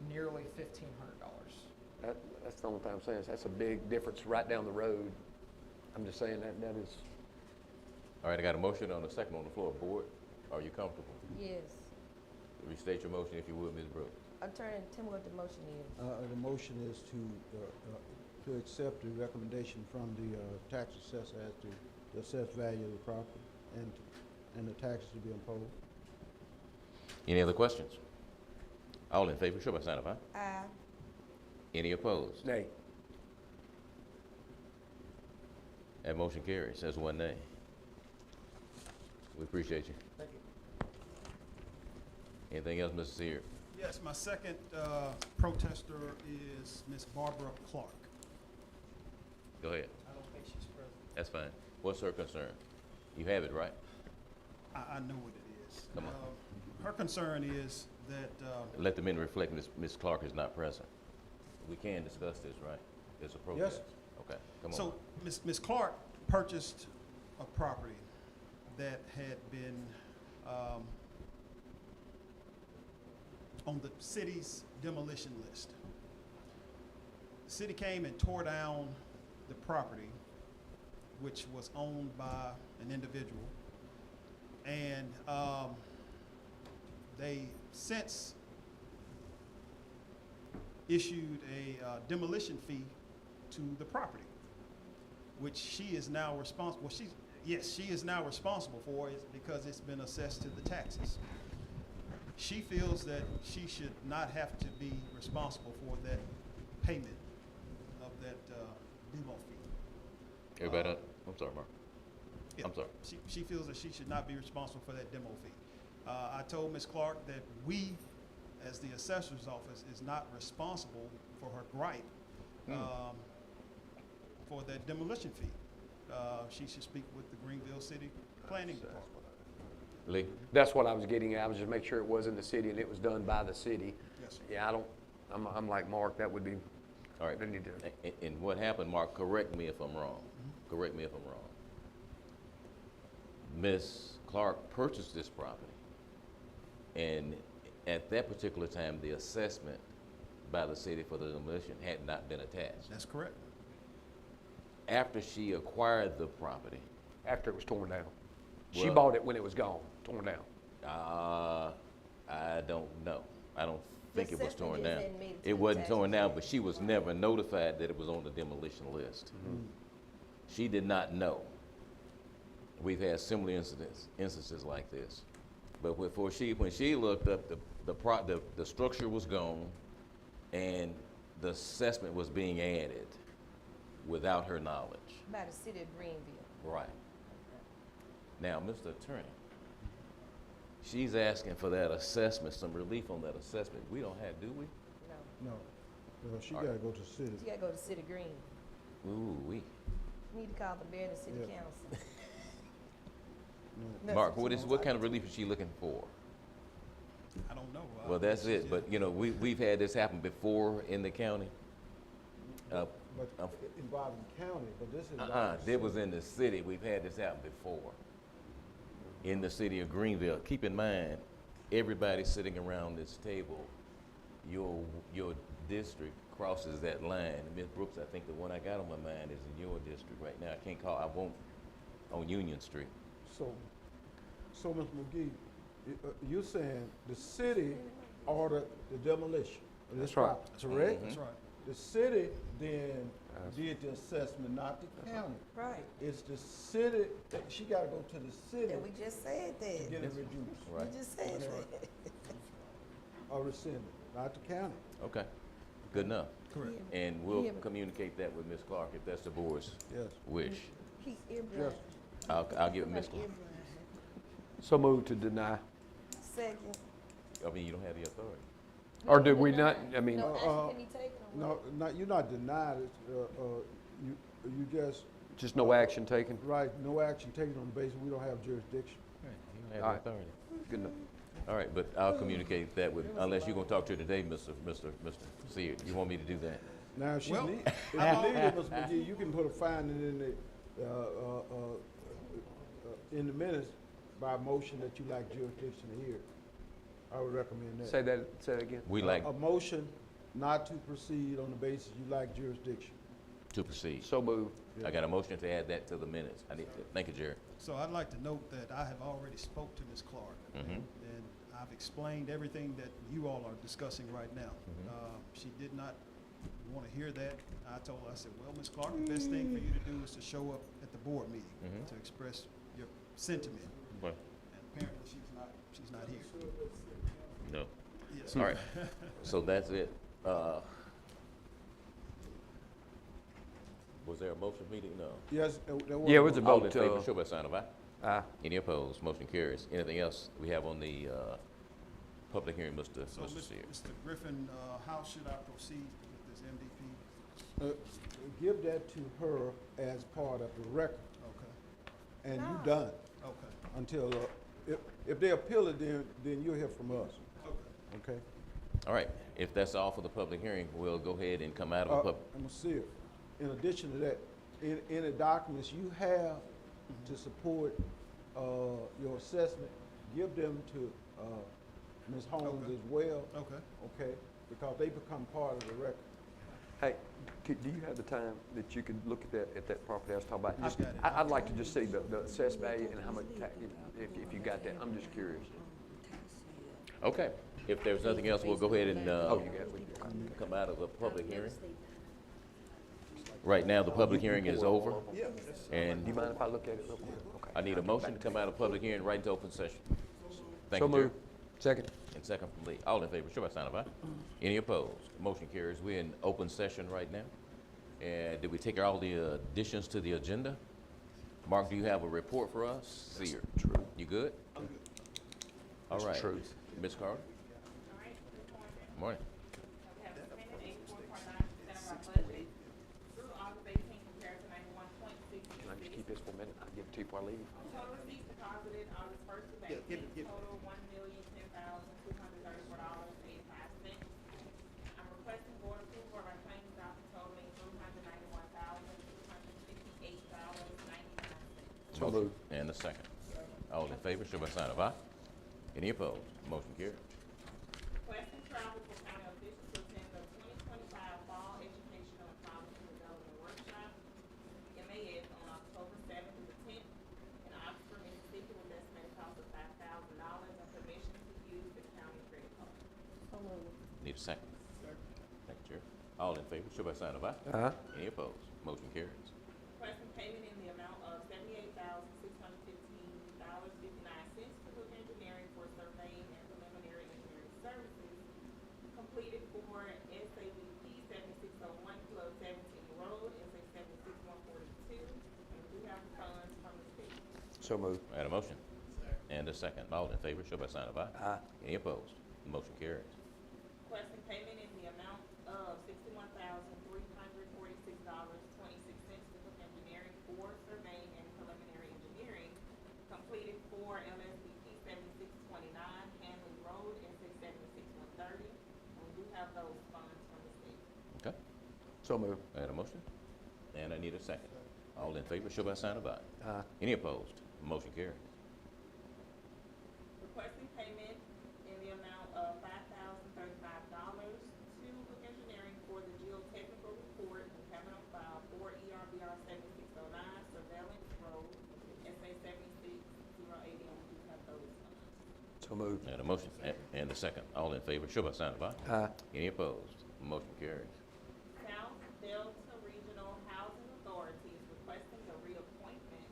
nearly $1,500. That's the only thing I'm saying, is that's a big difference right down the road. I'm just saying that is, All right, I got a motion on the second on the floor. Board, are you comfortable? Yes. Restate your motion if you would, Ms. Brooks. Attorney, tell me what the motion is. The motion is to accept the recommendation from the tax assessor as to the assessed value of the property and the taxes to be imposed. Any other questions? All in favor, show by sign of aye. Aye. Any opposed? nay. That motion carries. That's one nay. We appreciate you. Thank you. Anything else, Mr. Sear? Yes, my second protester is Miss Barbara Clark. Go ahead. I don't think she's present. That's fine. What's her concern? You have it, right? I know what it is. Come on. Her concern is that Let the minute reflect Ms. Clark is not present. We can discuss this, right? It's a protest. Okay, come on. So, Ms. Clark purchased a property that had been on the city's demolition list. The city came and tore down the property, which was owned by an individual, and they since issued a demolition fee to the property, which she is now responsible. Well, she is now responsible for it because it's been assessed to the taxes. She feels that she should not have to be responsible for that payment of that demo fee. Everybody, I'm sorry, Mark. Yeah, I'm sorry. She feels that she should not be responsible for that demo fee. I told Ms. Clark that we, as the assessor's office, is not responsible for her gripe for that demolition fee. She should speak with the Greenville City Planning Department. Lee? That's what I was getting at. I was just making sure it was in the city and it was done by the city. Yes, sir. Yeah, I'm like Mark, that would be, All right. they need to. And what happened, Mark, correct me if I'm wrong. Correct me if I'm wrong. Ms. Clark purchased this property, and at that particular time, the assessment by the city for the demolition had not been attached. That's correct. After she acquired the property, After it was torn down. She Well- bought it when it was gone, torn down. I don't know. I don't think it was assessment torn just down. hadn't made it to It the wasn't tax torn down, list. but she was never notified that it was on the demolition list. She did not know. We've had similar instances like this. But when she looked up, the structure was gone and the assessment was being added without her knowledge. By the city of Greenville. Right. Now, Mr. Attorney, she's asking for that assessment, some relief on that assessment. We don't have, do we? No. No, she gotta go to the city. You gotta go to City Green. Ooh-wee. You need to call the mayor and the city Yeah. council. That's Mark, what you what kind of relief is she looking for? I don't know. Well, that's it, but you know, we've had this happen before in the county. But involving county, but this is. It was in the city, we've had this happen before. In the city of Greenville, keep in mind, everybody sitting around this table, your district crosses that line. Ms. Brooks, I think the one I got on my mind is in your district right now. I can't call, I won't, on Union Street. So, Ms. McGee, you're saying the city ordered the demolition of this That's right. property, correct? That's right. The city then did the assessment, not the county. Right. It's the city, she gotta go to the city And we just said to that. get it reduced Right. We just said That's that. or rescinded, not the county. Okay, good enough. Correct. And we'll Yeah, but- communicate that with Ms. Clark if that's the board's Yes. wish. He's earblind. I'll give it Ms. Clark. So move to deny. Second. I mean, you don't have the authority. Or did we not, I mean, No action can be taken on No, not, you're not denied it, you just, just no action taken? right, no action taken on the basis we don't have jurisdiction. You don't have All the right. authority. Good enough. All right, but I'll communicate that with, unless you're gonna talk to her today, Mr. Seer. You want me to do that? Now, if she Well, need, if you need it, Ms. McGee, you can put a finding in the minutes by motion that you lack jurisdiction to hear. I would recommend that. Say that again. We like A motion not to proceed on the basis you lack jurisdiction. to proceed. So move. I got a motion to add that to the minutes. Thank you, Jerry. So I'd like to note that I have already spoke to Ms. Clark. Mhm. And I've explained everything that you all are discussing right now. She did not want to hear that. I told her, I said, well, Ms. Clark, the best thing for you to do is to show up at the board meeting Mhm. to express your sentiment. Right. And apparently she's not here. No. Yes. All right, so that's it. Was there a motion meeting? No. Yes, there was. Yeah, it was a All in vote. favor, show by sign of aye. Aye. Any opposed? Motion carries. Anything else we have on the public hearing, Mr. So, Seer? Mr. Griffin, how should I proceed with this MDP? Give that to her as part of the record, Okay, and you done okay, until, if they appeal it, then you'll hear from us, okay. okay? All right, if that's all for the public hearing, we'll go ahead and come out of the I'm gonna see it. In addition to that, any documents you have to support, your assessment, give them to, Ms. Holmes Okay. as well, Okay. okay? Because they become part of the record. Hey, do you have the time that you could look at that property I was talking about? I've Just- got it. I'd like to just see the assessed value and how much tax, if you got that, I'm just curious. Okay, if there's nothing else, we'll go ahead and Oh, you got it. come out of the public hearing. Right now, the public hearing is over, and Do you mind if I look at it real quick? Okay. I need a motion to come out of public hearing right into open session. Thank So you, Jerry. moved. Second. And second from Lee. All in favor, show by sign of aye. Any opposed? Motion carries. We're in open session right now. And did we take all the additions to the agenda? Mark, do you have a report for us? Seer. True. You good? I'm good. All right. True. Ms. Carter? All right, good morning. Morning. We have spending 84.9% of our budget through August 18 compared to 91.6. Can I just keep this for a minute? I'll give it to you before I leave. Total receipts deposited August 1st to Yeah, give bank, it. total $1,010,234.85. I'm requesting board approval of our claims docket totaling $391,268.99. So moved. And a second. All in favor, show by sign of aye. Any opposed? Motion carries. Requesting travel for county officials to attend the 2025 Fall Educational and Policy Development Workshop, MAS, on October 7th through the 10th in Oxford, Mississippi, with estimated cost of $5,000 and Need a second? Thank you, Chair. All in favor, show by sign of aye. Aye. Any opposed? Motion carries. Requesting payment in the amount of $78,615.59 to Hook Engineering for surveying and preliminary engineering services completed for SABP 7601 Club 17 Road, SA 76142, and we do have funds from the state. So moved. I had a motion. And a second. All in favor, show by sign of aye. Aye. Any opposed? Motion carries. Requesting payment in the amount of $61,346.26 to Hook Engineering for surveying and preliminary engineering completed for LSBP 7629 Hanley Road, SA 76130, and we do have those funds from the state. Okay. So moved. I had a motion. And I need a second. All in favor, show by sign of aye. Aye. Any opposed? Motion carries. Requesting payment in the amount of $5,035 to Hook Engineering for the geotechnical report and cabinet file for ERBR 7609 Surveillance Road, SA 76080, and we do have those funds. So moved. I had a motion and a second. All in favor, show by sign of aye. Aye. Any opposed? Motion carries. South Delta Regional Housing Authority is requesting the reappointment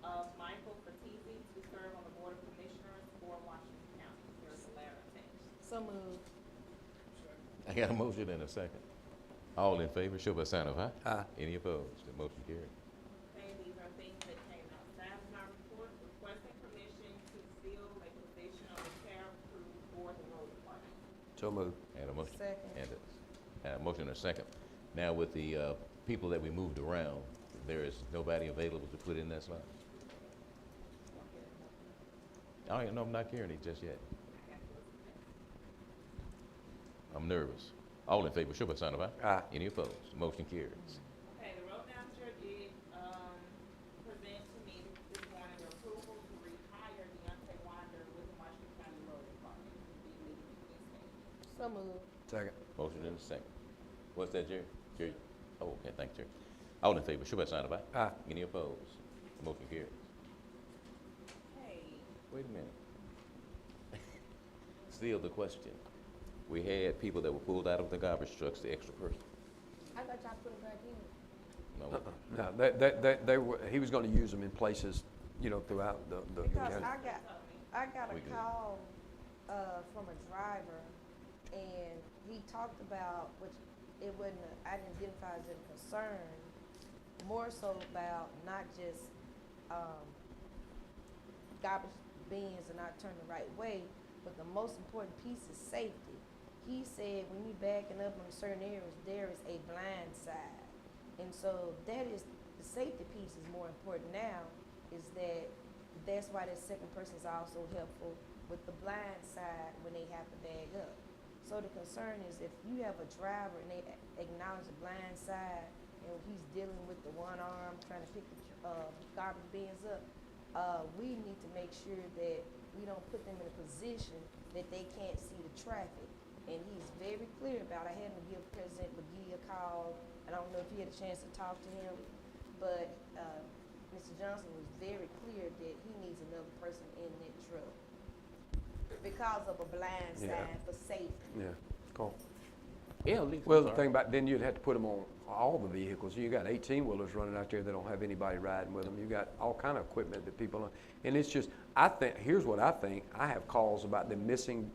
of Michael Fatisi to serve on the Board of Commissioners for Washington County. There is a letter attached. So moved. I got a motion and a second. All in favor, show by sign of aye. Aye. Any opposed? The motion carries. Okay, these are things that came outside of my report, requesting permission to fill a position on the tariff crew for the road department. So moved. And a motion. Second. And a motion and a second. Now with the people that we moved around, there is nobody available to put in that slot? Oh, no, I'm not carrying it just yet. I'm nervous. All in favor, show by sign of aye. Aye. Any opposed? Motion carries. Okay, the road manager did, present to me this morning the approval to rehire Deontay Wander with the Washington County Road Department. He'll be leaving this day. So moved. Second. Motion and a second. What's that, Jerry? Jerry? Oh, okay, thank you, Jerry. All in favor, show by sign of aye. Aye. Any opposed? Motion carries. Okay, Wait a minute. Still the question. We had people that were pulled out of the garbage trucks, the extra person. I thought y'all put it back in. No. No, they were, he was gonna use them in places, you know, throughout the Because county. I got We a good. call, from a driver, and he talked about, which it wasn't, I didn't identify as a concern, more so about not just, garbage bins are not turned the right way, but the most important piece is safety. He said when you backing up in certain areas, there is a blind side. And so that is, the safety piece is more important now, is that's why that second person is also helpful with the blind side when they have to bag up. So the concern is if you have a driver and they acknowledge the blind side and he's dealing with the one arm trying to pick the garbage bins up, we need to make sure that we don't put them in a position that they can't see the traffic. And he's very clear about it. I had to give President McGee a call, and I don't know if you had a chance to talk to him, but Mr. Johnson was very clear that he needs another person in that truck because of a blind side for safety. Yeah, cool. Yeah, Lisa, Well, I'm the sorry. thing about, then you'd have to put them on all the vehicles. You got 18-wheelers running out there that don't have anybody riding with them. You got all kind of equipment that people, and it's just, I think, here's what I think. I have calls about them missing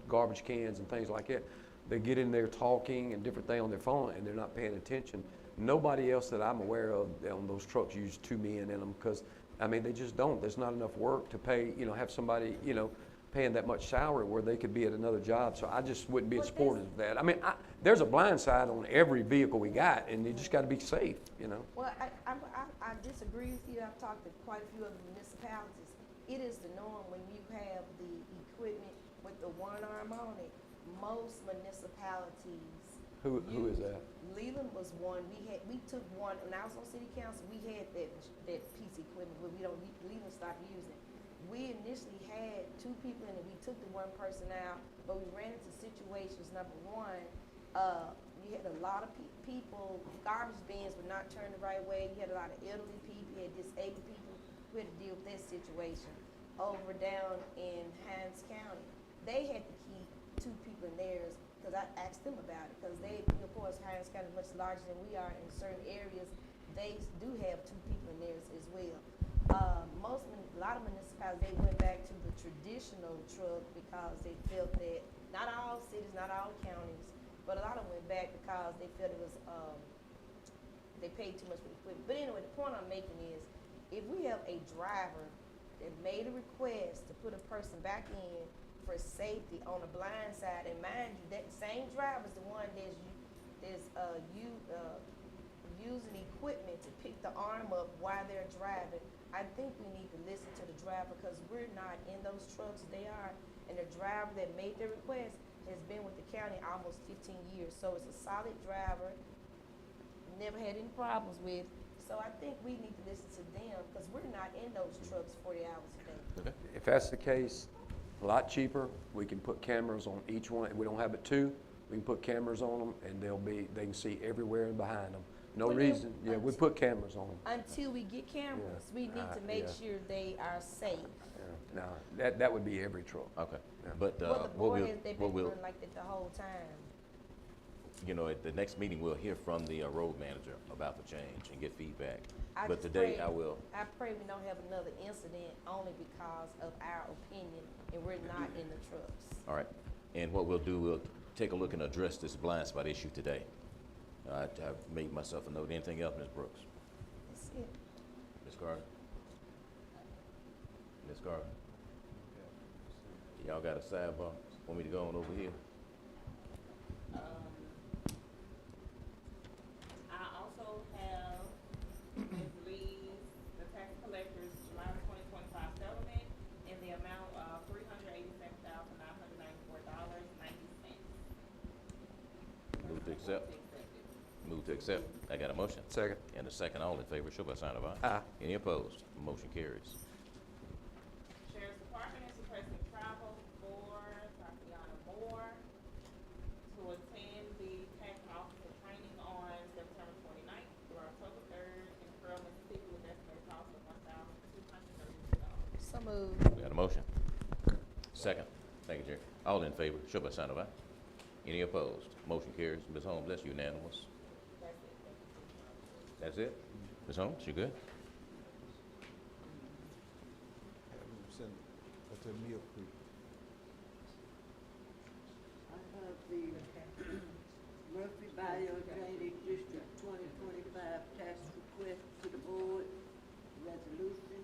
garbage cans and things like that. They get in there talking and different things on their phone, and they're not paying attention. Nobody else that I'm aware of on those trucks use two men in them because, I mean, they just don't. There's not enough work to pay, you know, have somebody, you know, paying that much salary where they could be at another job. So I just wouldn't be in support of that. I mean, there's a blind side on every vehicle we got, and you just got to be safe, you know. Well, I disagree with you. I've talked to quite a few other municipalities. It is the norm when you have the equipment with the one arm on it. Most municipalities. Who is that? Leland was one. We took one, when I was on city council, we had that piece of equipment, but Leland stopped using it. We initially had two people in it. We took the one person out, but we ran into situations. Number one, you had a lot of people, garbage bins were not turned the right way. You had a lot of elderly people, you had disabled people. We had to deal with that situation. Over down in Hines County, they had to keep two people in theirs because I asked them about it, because they, of course, Hinds County is much larger than we are. In certain areas, they do have 2 people in theirs as well. A lot of municipalities, they went back to the traditional truck because they felt that, not all cities, not all counties, but a lot of them went back because they felt it was, they paid too much for the equipment. But anyway, the point I'm making is, if we have a driver that made a request to put a person back in for safety on the blind side, and mind you, that same driver is the one using equipment to pick the arm up while they're driving. I think we need to listen to the driver, because we're not in those trucks, they are. And the driver that made the request has been with the county almost 15 years. So it's a solid driver, never had any problems with. So I think we need to listen to them, because we're not in those trucks 40 hours a day. If that's the case, a lot cheaper, we can put cameras on each one. If we don't have it 2, we can put cameras on them, and they can see everywhere behind them. No Well, reason, yeah, we put cameras on them. Until we get cameras, we need to make sure they are safe. No, that would be every truck. Okay, but, Well, the what board we'll, has, they've what been we'll, doing like that the whole time. you know, at the next meeting, we'll hear from the road manager about the change and get feedback. I But just today, pray- I will, I pray we don't have another incident only because of our opinion and we're not in the trucks. all right. And what we'll do, we'll take a look and address this blind spot issue today. I've made myself a note. Anything else, Ms. Brooks? That's it. Ms. Carter? Ms. Carter? Y'all got a sidebar? Want me to go on over here? I also have Ms. Lee's, the tax collector's July 2025 settlement in the amount of $387,994.90. Move to accept. Move to accept. I got a motion. Second. And a second. All in favor, show by sign of aye. Aye. Any opposed? Motion carries. Sheriff's Department is requesting travel for Tatiana Moore to attend the tax officer training on September 29th through October 3rd in Pearl, Mississippi, with estimated cost of $1,232. So moved. We got a motion. Second. Thank you, Jerry. All in favor, show by sign of aye. Any opposed? Motion carries. Ms. Holmes, that's unanimous. That's it? Ms. Holmes, you good? Send it to Mill Creek. I have the Murphy Bayou Drainage District 2025 tax request to the board, resolution.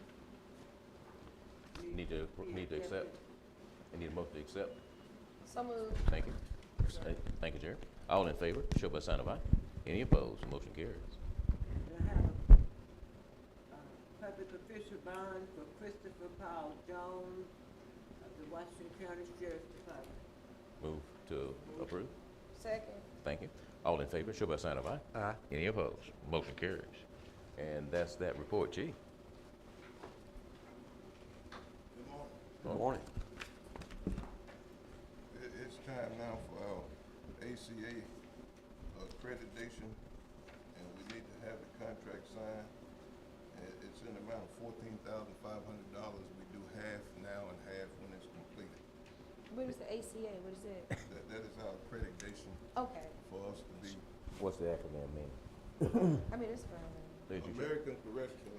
Need to accept? I need a motion to accept. So moved. Thank you. Thank you, Jerry. All in favor, show by sign of aye. Any opposed? Motion carries. And I have a public official bond for Christopher Paul Jones of the Washington County Sheriff's Department. Move to approve. Second. Thank you. All in favor, show by sign of aye. Aye. Any opposed? Motion carries. And that's that report, Chief. Good morning. It's time now for our ACA accreditation, and we need to have the contract signed. It's in the amount of $14,500. We do half now and half when it's completed. What is the ACA? What is that? That is our accreditation Okay. for us to be What's the acronym mean? I mean, it's fine. American Correctional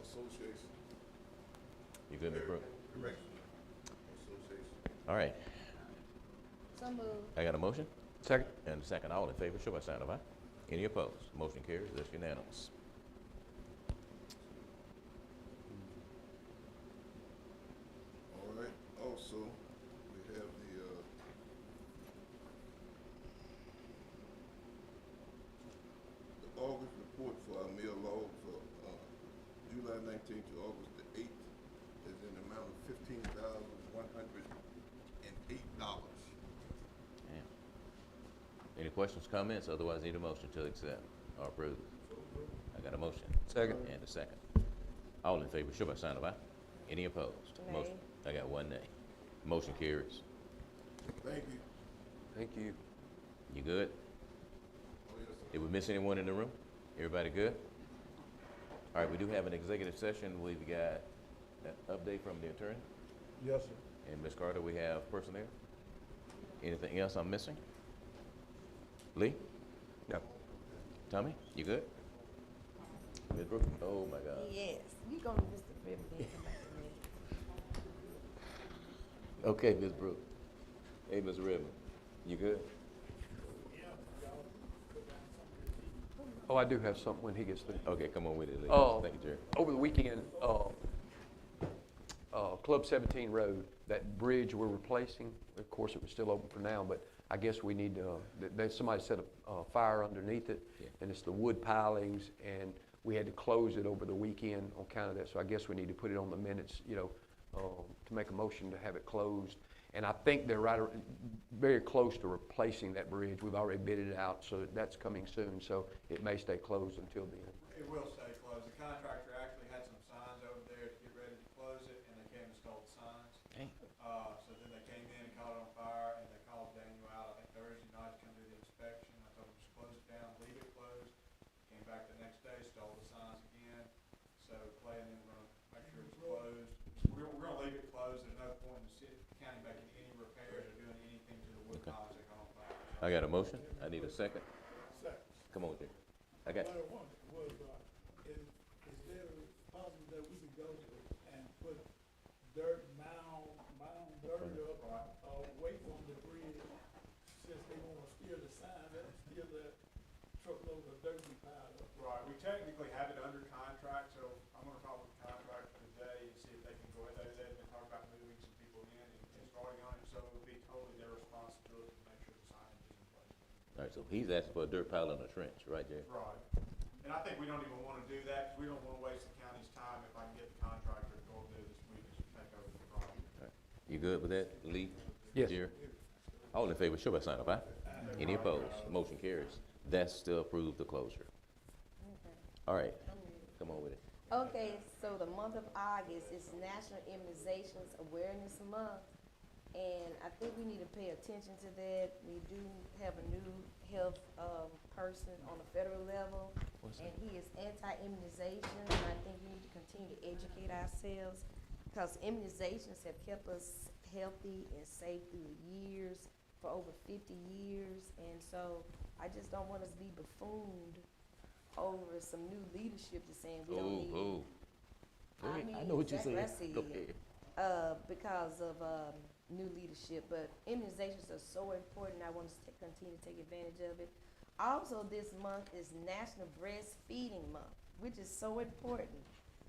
Association. You good, Ms. Brooks? Correctional Association. All right. So moved. I got a motion? Second. And a second. All in favor, show by sign of aye. Any opposed? Motion carries. That's unanimous. All right. Also, we have the August report for our meal log for July 19th to August the 8th is in the amount of $15,108. Any questions, comments? Otherwise, need a motion to accept or approve. I got a motion. Second. And a second. All in favor, show by sign of aye. Any opposed? Nay. Motion. I got one nay. Motion carries. Thank you. Thank you. You good? Oh, yes, sir. Did we miss anyone in the room? Everybody good? All right, we do have an executive session. We've got an update from the attorney. Yes, sir. And Ms. Carter, we have personnel. Anything else I'm missing? Lee? No. Tommy, you good? Ms. Brooks? Oh, my God. Yes, you gonna miss the ribbon then come back to me. Okay, Ms. Brooks. Hey, Ms. Redmond, you good? Oh, I do have something when he gets through. Okay, come on with it, Lee. Thank you, Jerry. Over the weekend, Club 17 Road, that bridge we're replacing, of course, it was still open for now, but I guess we need to, somebody set a fire underneath it, and it's the wood pilings, and we had to close it over the weekend on account of that, so I guess we need to put it on the minutes, to make a motion to have it closed. And I think they're very close to replacing that bridge. We've already bid it out, so that's coming soon, so it may stay closed until then. It will stay closed. The contractor actually had some signs over there to get ready to close it, and they came and stole the signs. Dang. So then they came in and caught it on fire, and they called Daniel out, I think Thursday night, to come do the inspection. I told them just close it down, leave it closed. Came back the next day, stole the signs again. So Clay and them were gonna make sure it's closed. We're gonna leave it closed. There's no point in the city, county making any repairs or doing anything to the wood piles that caught on fire. I got a motion. I need a second. Second. Come on, Jerry. I got you. What I wanted was, is there possible that we could go and put dirt, mound dirt up, away from the bridge, since they wanna steal the sign, let them steal that truckload of dirt we piled up? Right, we technically have it under contract, so I'm gonna talk with the contractor today and see if they can go ahead. They've been talking about moving some people in and it's already on it, so it would be totally their responsibility to make sure the signage is in place. All right, so he's asking for a dirt pile in a trench, right, Jerry? Right. And I think we don't even wanna do that, 'cause we don't wanna waste the county's time. If I can get the contractor to go do this, we just take over the project. All right. You good with that, Lee? Yes. Jerry? All in favor, show by sign of aye. Any opposed? Motion carries. That still approves the closure. All right, come on with it. Okay, so the month of August is National Immunizations Awareness Month, and I think we need to pay attention to that. We do have a new health person on the federal level, and he is anti-immunization, and I think we need to continue to educate ourselves, because immunizations have kept us healthy and safe through the years, for over 50 years, and so I just don't want us to be buffooned over some new leadership that's saying we don't need. Go ahead. mean, I know what you're exactly saying. what I Go said. ahead. Because of new leadership, but immunizations are so important. I want us to continue to take advantage of it. Also, this month is National Breastfeeding Month, which is so important.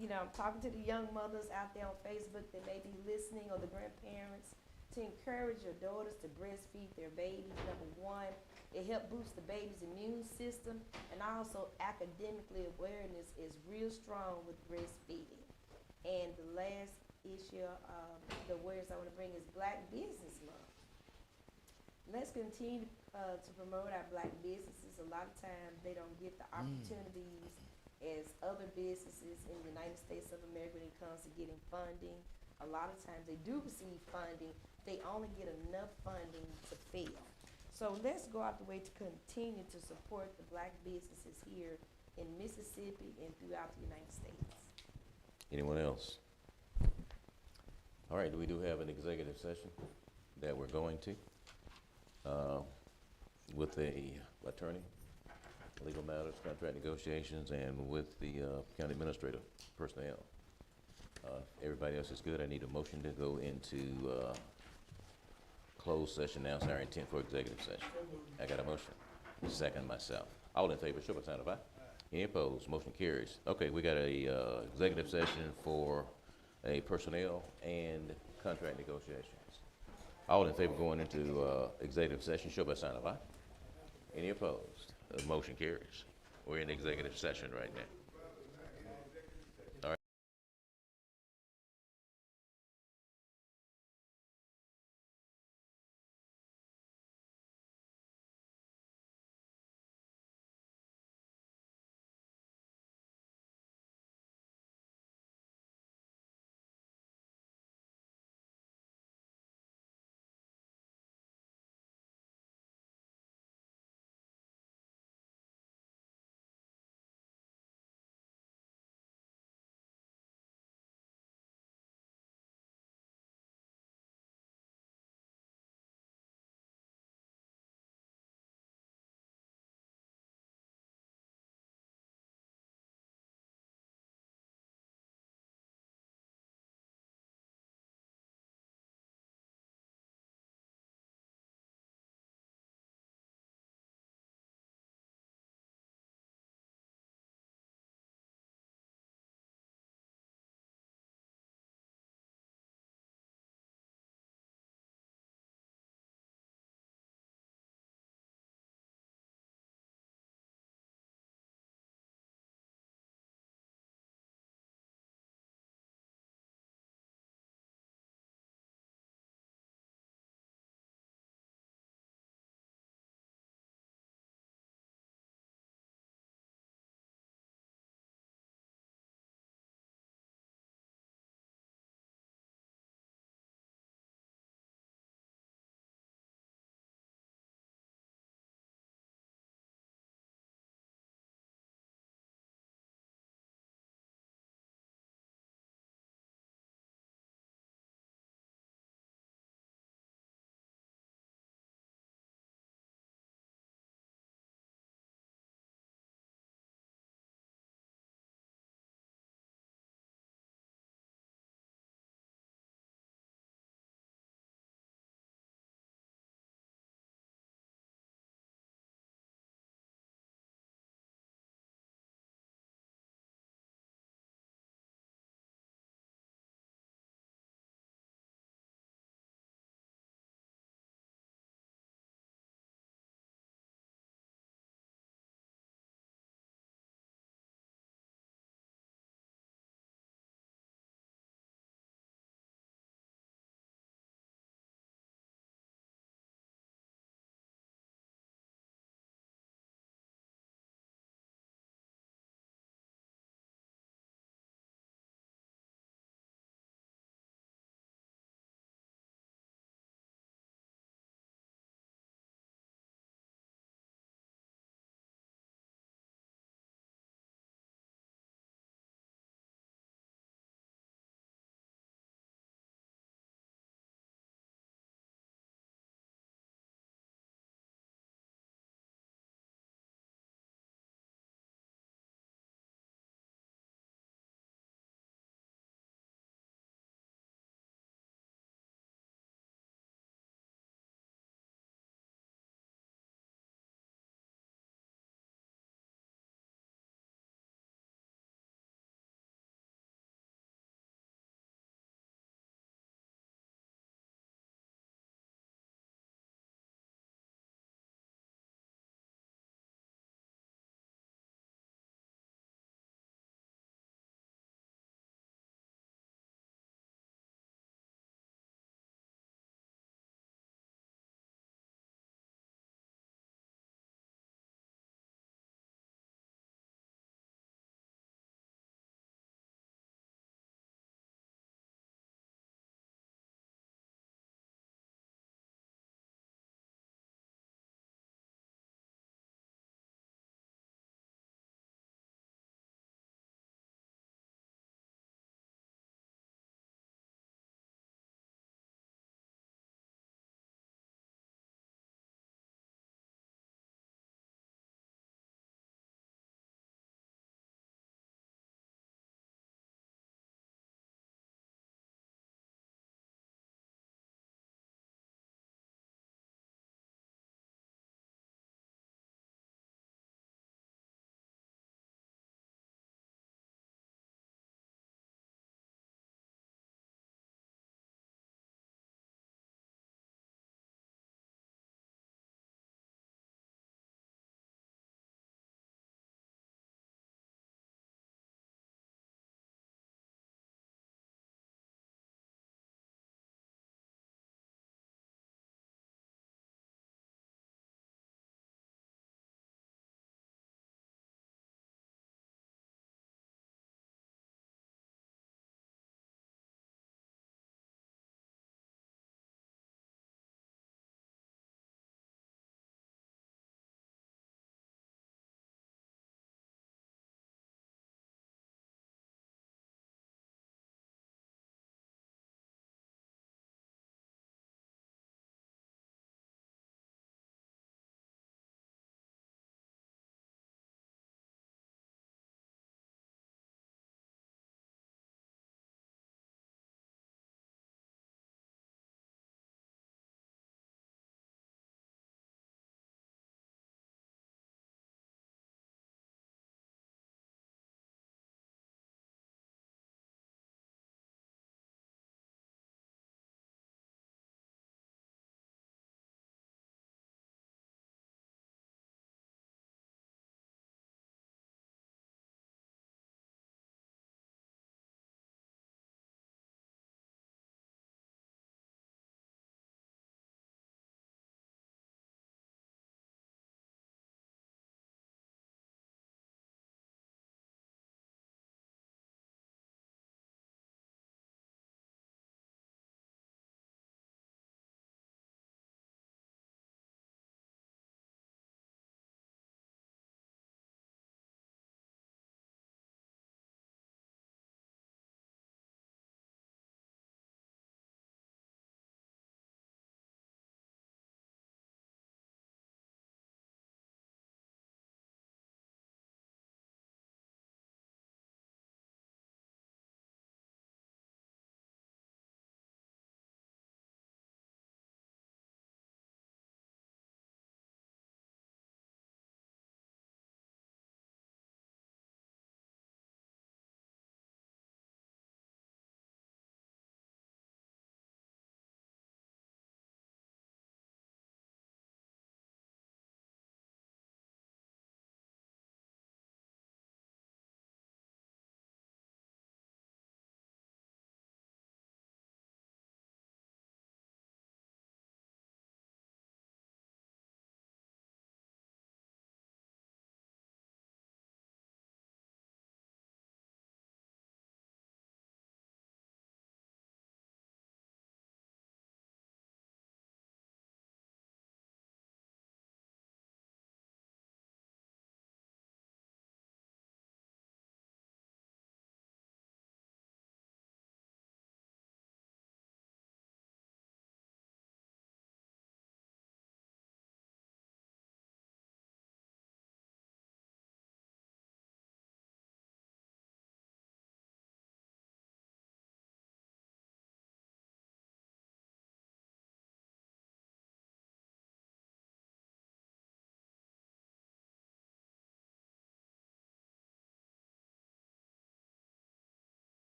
I'm talking to the young mothers out there on Facebook that may be listening, or the grandparents, to encourage your daughters to breastfeed their babies. Number one, it helps boost the baby's immune system, and also academically awareness is real strong with breastfeeding. And the last issue, the words I want to bring is Black Business Month. Let's continue to promote our black businesses. A lot of times they don't get the opportunities as other businesses in the United States of America when it comes to getting funding. A lot of times they do receive funding, they only get enough funding to fail. So let's go out the way to continue to support the black businesses here in Mississippi and throughout the United States. Anyone else? All right, we do have an executive session that we're going to with the attorney, legal matters, contract negotiations, and with the county administrator personnel. Everybody else is good. I need a motion to go into closed session. Now, it's our intent for executive session. I got a motion. Second myself. All in favor, show by sign of aye. Any opposed? Motion carries. Okay, we got a executive session for a personnel and contract negotiations. All in favor going into executive session, show by sign of aye. Any opposed? Motion carries. We're in executive session right now.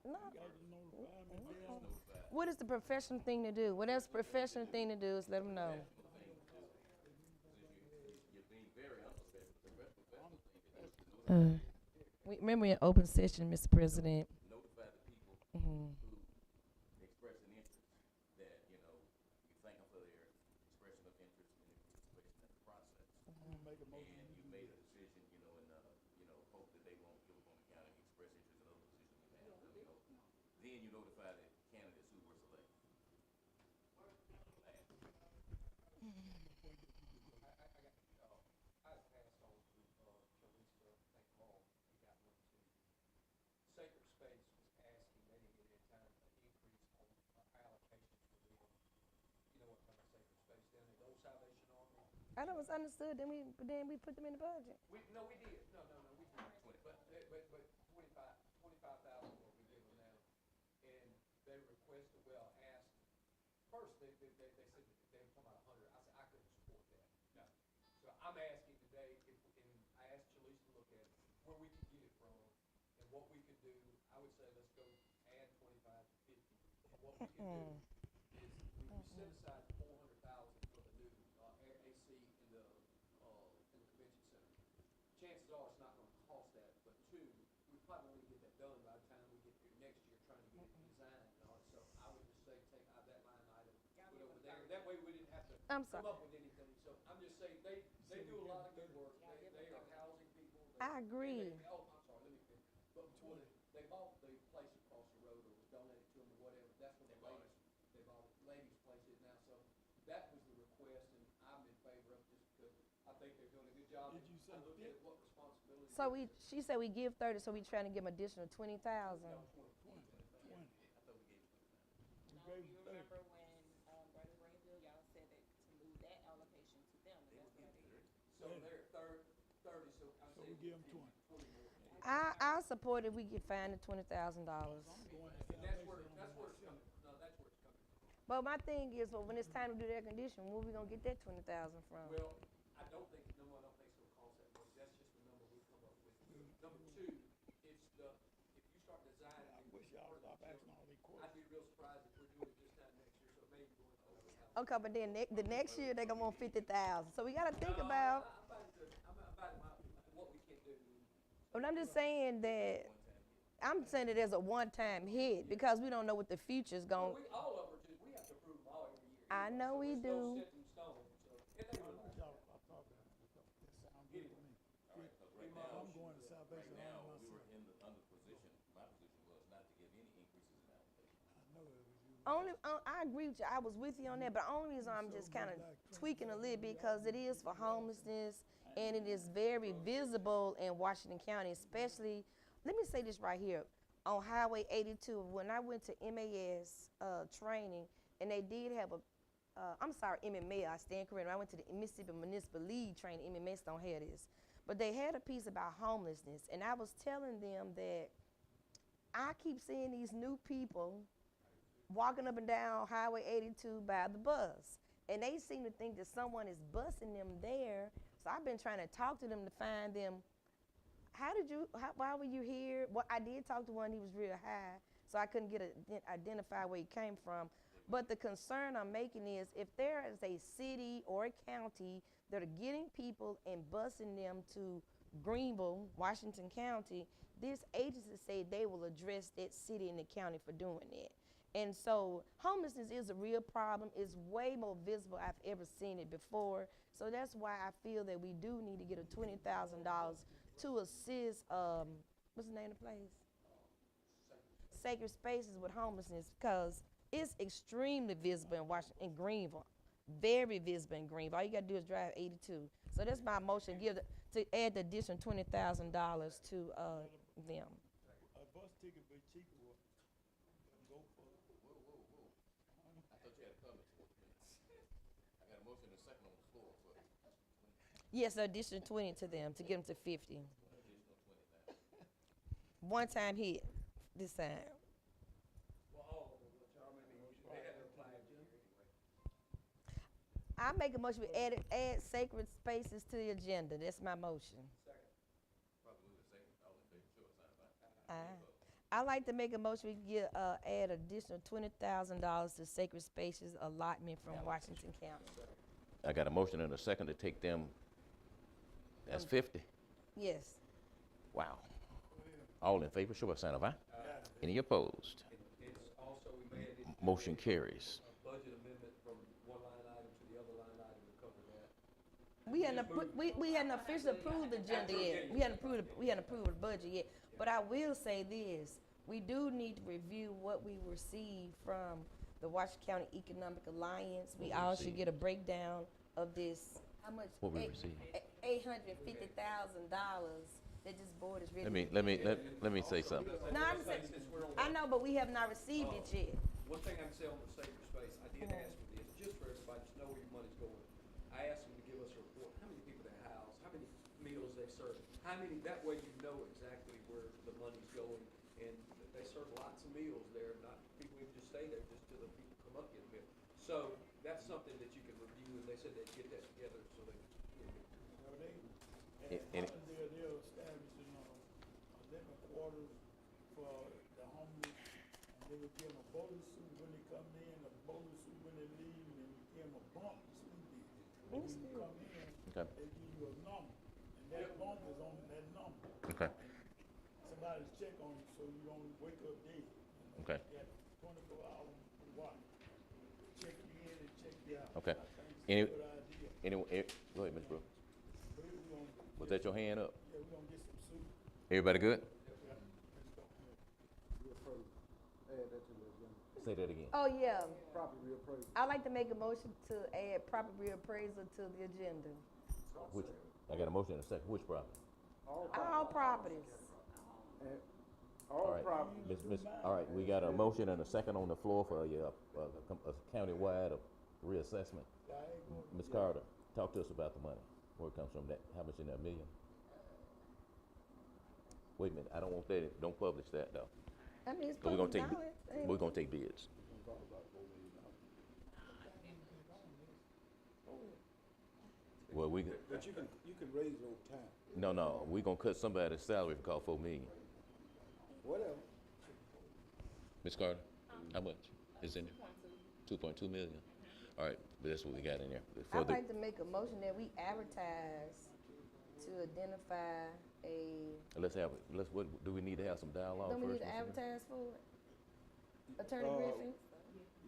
No. What is the professional thing to do? What else professional thing to do is let them know. You're being very unprofessional. The professional thing to do is to notify Remember in open session, Mr. President. notify the people Mhm. who express an interest that, you know, you thank them for their expression of interest in the participation in the process. And you made a decision, you know, and, you know, hope that they won't give up on the county, express interest in other positions you have. You know, then you notify the candidates who were selected. Sacred Space was asking, they didn't get any time, an increase on allocations for them. You know what kind of Sacred Space down there, the old Salvation Army? I know it's understood. Then we put them in the budget. We did. No, we did. But 25,000 what we give them now. And they requested, well, asked, first they said that they were talking about 100. I said, I couldn't support that. No. So I'm asking today, and I asked Chalice to look at it, where we could get it from, and what we could do. I would say let's go add 25 to 50. What we can do is we set aside 400,000 for the new AC in the convention center. Chances are it's not going to cost that, but two, we probably won't get that done by the time we get there next year trying to get it designed and all. So I would just say take out that line item, put it over there. That way we didn't have to I'm come sorry. up with anything. So I'm just saying they do a lot of good work. They are housing people. I agree. Oh, I'm sorry, let me finish. But before they bought the place across the road or was donated to them or whatever, that's when they bought it. They bought it. Ladies' place is now. So that was the request, and I'm in favor of just because I think they're doing a good job. Did you say I look at what responsibility. So she said we give 30, so we trying to give them additional 20,000. No, you remember when, Brother Greenville, y'all said that to move that allocation to them, and that's what I did. So they're 30, so I'm So saying. we give them 20. I support if we get fined at $20,000. And that's where it's coming, no, that's where it's coming from. But my thing is, well, when it's time to do the air conditioning, where we gonna get that 20,000 from? Well, I don't think it's gonna cost that much. That's just the number we come up with. Number two, it's if you start designing. I wish y'all would stop asking all these questions. I'd be real surprised if we're doing it this time next year, so maybe going over. Okay, but then the next year they gonna want 50,000. So we gotta think about. I'm about what we can do. But I'm just saying that. I'm saying that there's a one-time hit because we don't know what the future's going. All of them are just, we have to approve them all every year. I know we There's no do. set in stone, so, and they were like, I'm going to Salvation Right now, Army we were myself. in the under position, my position was not to give any increases in allocation. I know it was you. I agree with you. I was with you on that, but the only reason I'm just kind of tweaking a little bit because it is for homelessness and it is very visible in Washington County, especially. Let me say this right here on Highway 82. When I went to MAS training, and they did have I'm sorry, MMA. I stand corrected. I went to the Mississippi Municipal League training. MMS don't have this, but they had a piece about homelessness, and I was telling them that I keep seeing these new people walking up and down Highway 82 by the bus. And they seem to think that someone is busing them there. So I've been trying to talk to them to find them. Why were you here? Well, I did talk to one, he was real high, so I couldn't identify where he came from. But the concern I'm making is if there is a city or a county that are getting people and busing them to Greenville, Washington County, this agency say they will address that city and the county for doing that. And so homelessness is a real problem. It's way more visible I've ever seen it before. So that's why I feel that we do need to get a $20,000 to assist, what's the name of the place? Sacred Spaces with homelessness, because it's extremely visible in Washington, in Greenville. Very visible in Greenville. All you gotta do is drive 82. So that's my motion, to add the additional $20,000 to them. A bus ticket be cheaper. Go for it. Whoa. I thought you had a comment for minutes. I got a motion and a second on the floor for Yes, additional 20 to them to get them to 50. additional 20,000. One time hit this time. well, all of them, which I mean, they had to apply it anyway. I make a motion we add Sacred Spaces to the agenda. That's my motion. Second. Probably move the second, all in favor, show a sign of aye. Aye. I like to make a motion, we get, add additional $20,000 to Sacred Spaces allotment from Washington County. I got a motion and a second to take them, that's 50? Yes. Wow. All in favor, show by sign of aye. Any opposed? It's also, we may have Motion carries. a budget amendment from one line item to the other line item to cover that. We hadn't officially approved the agenda yet. We hadn't approved the budget yet. But I will say this, we do need to review what we received from the Washington County Economic Alliance. We all should get a breakdown of this, how much? What we received. $850,000 that this board is really. Let me say something. No, I'm saying, I know, but we have not received it yet. One thing I can say on the Sacred Space, I did ask for this, just for everybody to know where your money's going. I asked them to give us a report, how many people they house, how many meals they serve, how many, that way you know exactly where the money's going. And they serve lots of meals there, not people who just stay there just till the people come up and get a meal. So that's something that you can review, and they said they'd get that together so they can. They're establishing living quarters for the homeless, and they would give them a bowling suit when they come in, a bowling suit when they leave, and they give them a bump to sleep in. When you come in, they give you a number, and that bump is on that number. Okay. Somebody's check on you, so you don't wake up dead. Okay. You got 24 hours watch. Check you in and check you out. Okay. Go ahead, Ms. Brooks. Was that your hand up? Yeah, we're gonna get some soup. Everybody good? Add that to the agenda. Say that again. Oh, yeah. Property reappraisal. I'd like to make a motion to add property reappraisal to the agenda. Which, I got a motion and a second. Which property? All properties. All right. All right, we got a motion and a second on the floor for a countywide reassessment. Ms. Carter, talk to us about the money. Where it comes from, that, how much in that million? Wait a minute, I don't want that, don't publish that though. I mean, it's So we're public gonna knowledge. take, we're gonna take bids. Well, we, But you can raise it over time. no, we gonna cut somebody's salary if it cost $4 million. Whatever. Ms. Carter, how much is in there? 2.2 million. All right, but that's what we got in there. For I'd the- like to make a motion that we advertise to identify a, what, do we need to have some dialogue don't first? we need to Mr. Mayor? advertise for it? Attorney Griffin?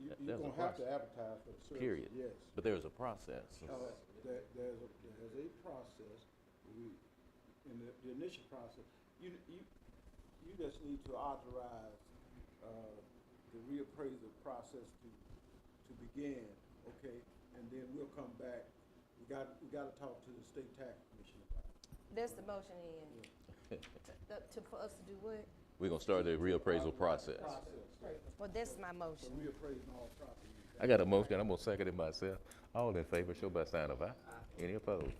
You're There's a gonna have to process. advertise for the service. Period. Yes. But there's a process. There's a process. In the initial process, you just need to authorize the reappraisal process to begin, okay? And then we'll come back. We gotta talk to the state tax commission about it. That's the motion in. For us to do what? We're gonna start the reappraisal process. Well, that's my motion. Reappraising all property. I got a motion, I'm gonna second it myself. All in favor, show by sign of aye. Any opposed?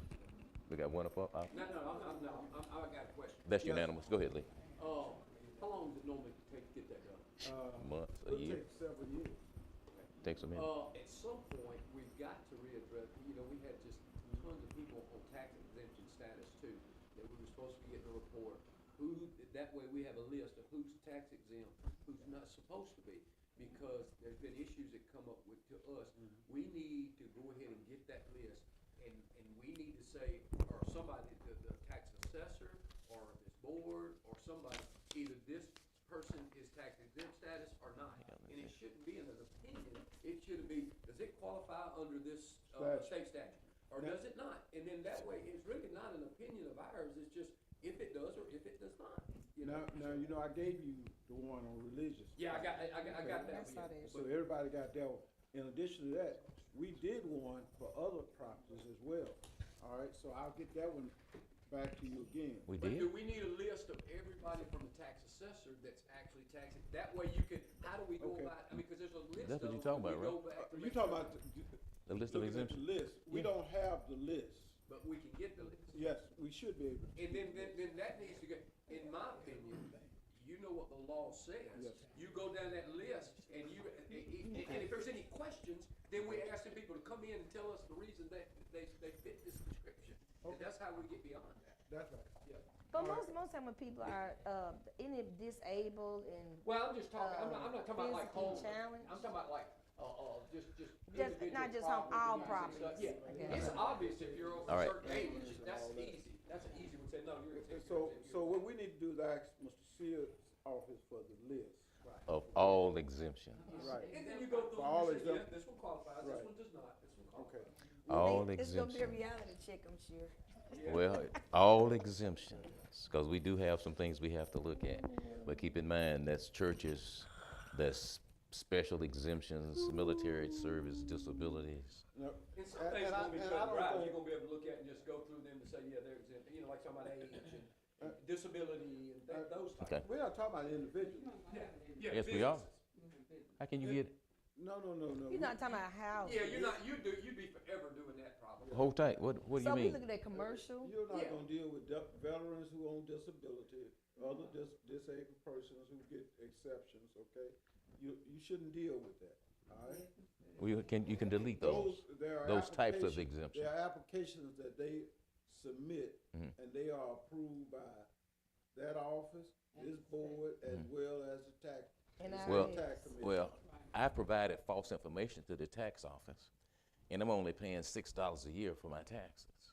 We got one opposed? No, I got a question. That's unanimous. Go ahead, Lee. How long does it normally take to get that done? Months, a It'll year. take several years. Takes a minute. At some point, we've got to readdress, we had just tons of people on tax exemption status too, that we were supposed to be getting a report. That way we have a list of who's tax exempt, who's not supposed to be, because there's been issues that come up with to us. We need to go ahead and get that list, and we need to say, or somebody, the tax assessor, or this board, or somebody, either this person is tax exempt status or not. And it shouldn't be an opinion, it should be, does it qualify under this state statute? Or does it not? And then that way, it's really not an opinion of ours, it's just if it does or if it does not. Now, I gave you the one on religious. Yeah, I got that. So everybody got that one. In addition to that, we did one for other properties as well. All right, so I'll get that one back to you again. We But did? do we need a list of everybody from the tax assessor that's actually taxing? That way you can, how do we go Okay. about, because there's a list That's what of you're talking them, about, we go right? back to You make talking sure- about The list of looking at exemptions? the list. We don't have the list. But we can get the list. Yes, we should be able to. And then that needs to go, in my opinion, you know what the law says. Yes. You go down that list and and if there's any questions, then we ask the people to come in and tell us the reason that they fit this description. And that's how we get beyond that. That's right. Yeah. But most time when people are, any disabled and. Well, I'm just talking, I'm not talking about like home. physically challenged. I'm talking about like, just Just, not just on all properties. Yeah, Okay. it's obvious if you're over All a right. certain age, that's easy. That's an easy one, say, no, you're exempt. So what we need to do is ask Mr. Sears' office for the list. Of all exemptions. Right. And then you go For all through, you say, yeah, exempt- this one qualifies, this Right. one does not, this one qualifies. Okay. All It's gonna be a exemptions. reality check, I'm sure. Well, all exemptions, because we do have some things we have to look at. But keep in mind, that's churches, that's special exemptions, military service, disabilities. No, And some things gonna be and cut I and don't dry, think- you're gonna be able to look at and just go through them and say, yeah, they're exempt, you know, like talking about age and disability and those types. Okay. We're not talking about individuals. Yeah, Yes, we are. businesses. How can you get, No. You're not talking about houses. Yeah, you'd be forever doing that probably. hold tight, what do you So we mean? looking at commercial. You're not Yeah. gonna deal with veterans who own disability, other disabled persons who get exceptions, okay? You shouldn't deal with that, all right? You can delete those, there are those types of applications- exemptions. There are applications that they submit, Mhm. and they are approved by that office, this board, as well as the tax. And the Well, tax commission. well, I provided false information to the tax office, and I'm only paying $6 a year for my taxes.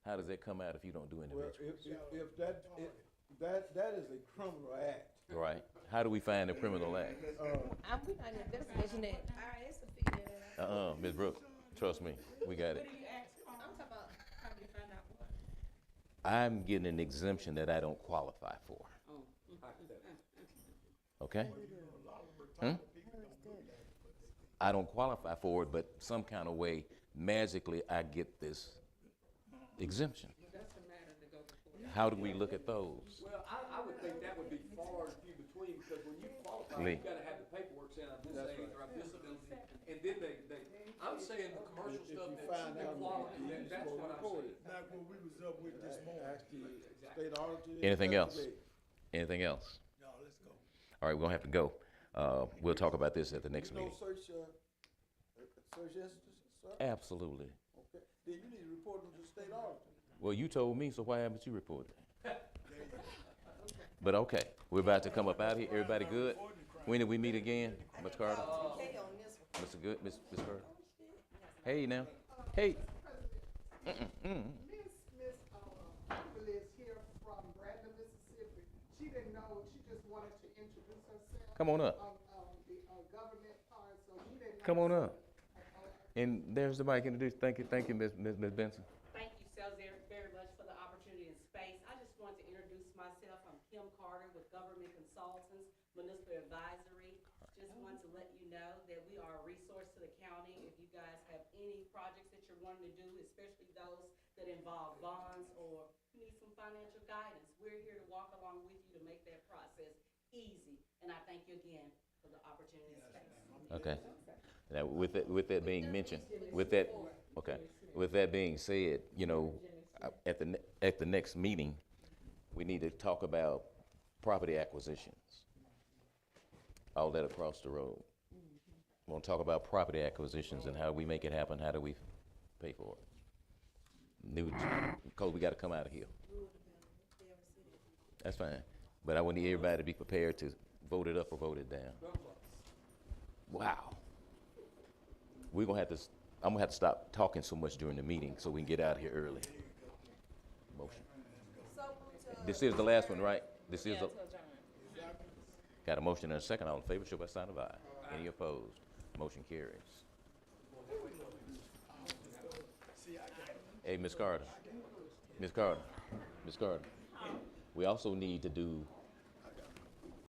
How does that come out if you don't do Well, individual? if that is a criminal act. Right? How do we find a criminal act? We not investigating that. IRS will figure that out. Ms. Brooks, trust me, we got it. I'm talking about how do you find out what? I'm getting an exemption that I don't qualify for. Okay? I don't qualify for it, but some kind of way, magically, I get this exemption. That's the matter to go before. How do we look at those? Well, I would think that would be far and few between, because when you qualify, Lee. you gotta have the paperwork saying I'm this age or I'm disability, and then I'm saying the commercial stuff If you that find you out, qualify, you that's supposed to what I'm report saying. it. Like what we was up with this morning. Ask the state auditor. to Anything else? investigate. Anything else? No, let's go. All right, we're gonna have to go. We'll talk about this at the next You know, meeting. search estimates, sir? Absolutely. Okay, then you need to report them to the state auditor. Well, you told me, so why haven't you reported it? But okay, we're about to come up out of here. Everybody good? When did we meet again, Ms. Carter? Okay on this one. Mr. Good, Ms. Carter? Hey now, hey. Miss Kimberly is here from Brandon, Mississippi. She didn't know, she just wanted to introduce herself. Come on up. The government part, so she didn't know. Come on up. And there's the mic introduced. Thank you, Ms. Benson. Thank you so very much for the opportunity and space. I just wanted to introduce myself. I'm Kim Carter with Government Consultants, Municipal Advisory. Just wanted to let you know that we are a resource to the county. If you guys have any projects that you're wanting to do, especially those that involve bonds or you need some financial guidance, we're here to walk along with you to make that process easy. And I thank you again for the opportunity and space. Okay. Now, with that being mentioned, with that being said, you know, at the next meeting, we need to talk about property acquisitions. All that across the road. We want to talk about property acquisitions and how we make it happen. How do we pay for it? Because we got to come out of here. That's fine. But I want everybody to be prepared to vote it up or vote it down. Wow. I'm gonna have to stop talking so much during the meeting so we can get out of here early. Motion. This is the last one, right? This is got a motion and a second. All in favor, show by sign of aye. Any opposed? Motion carries. Hey, Ms. Carter. We also need to do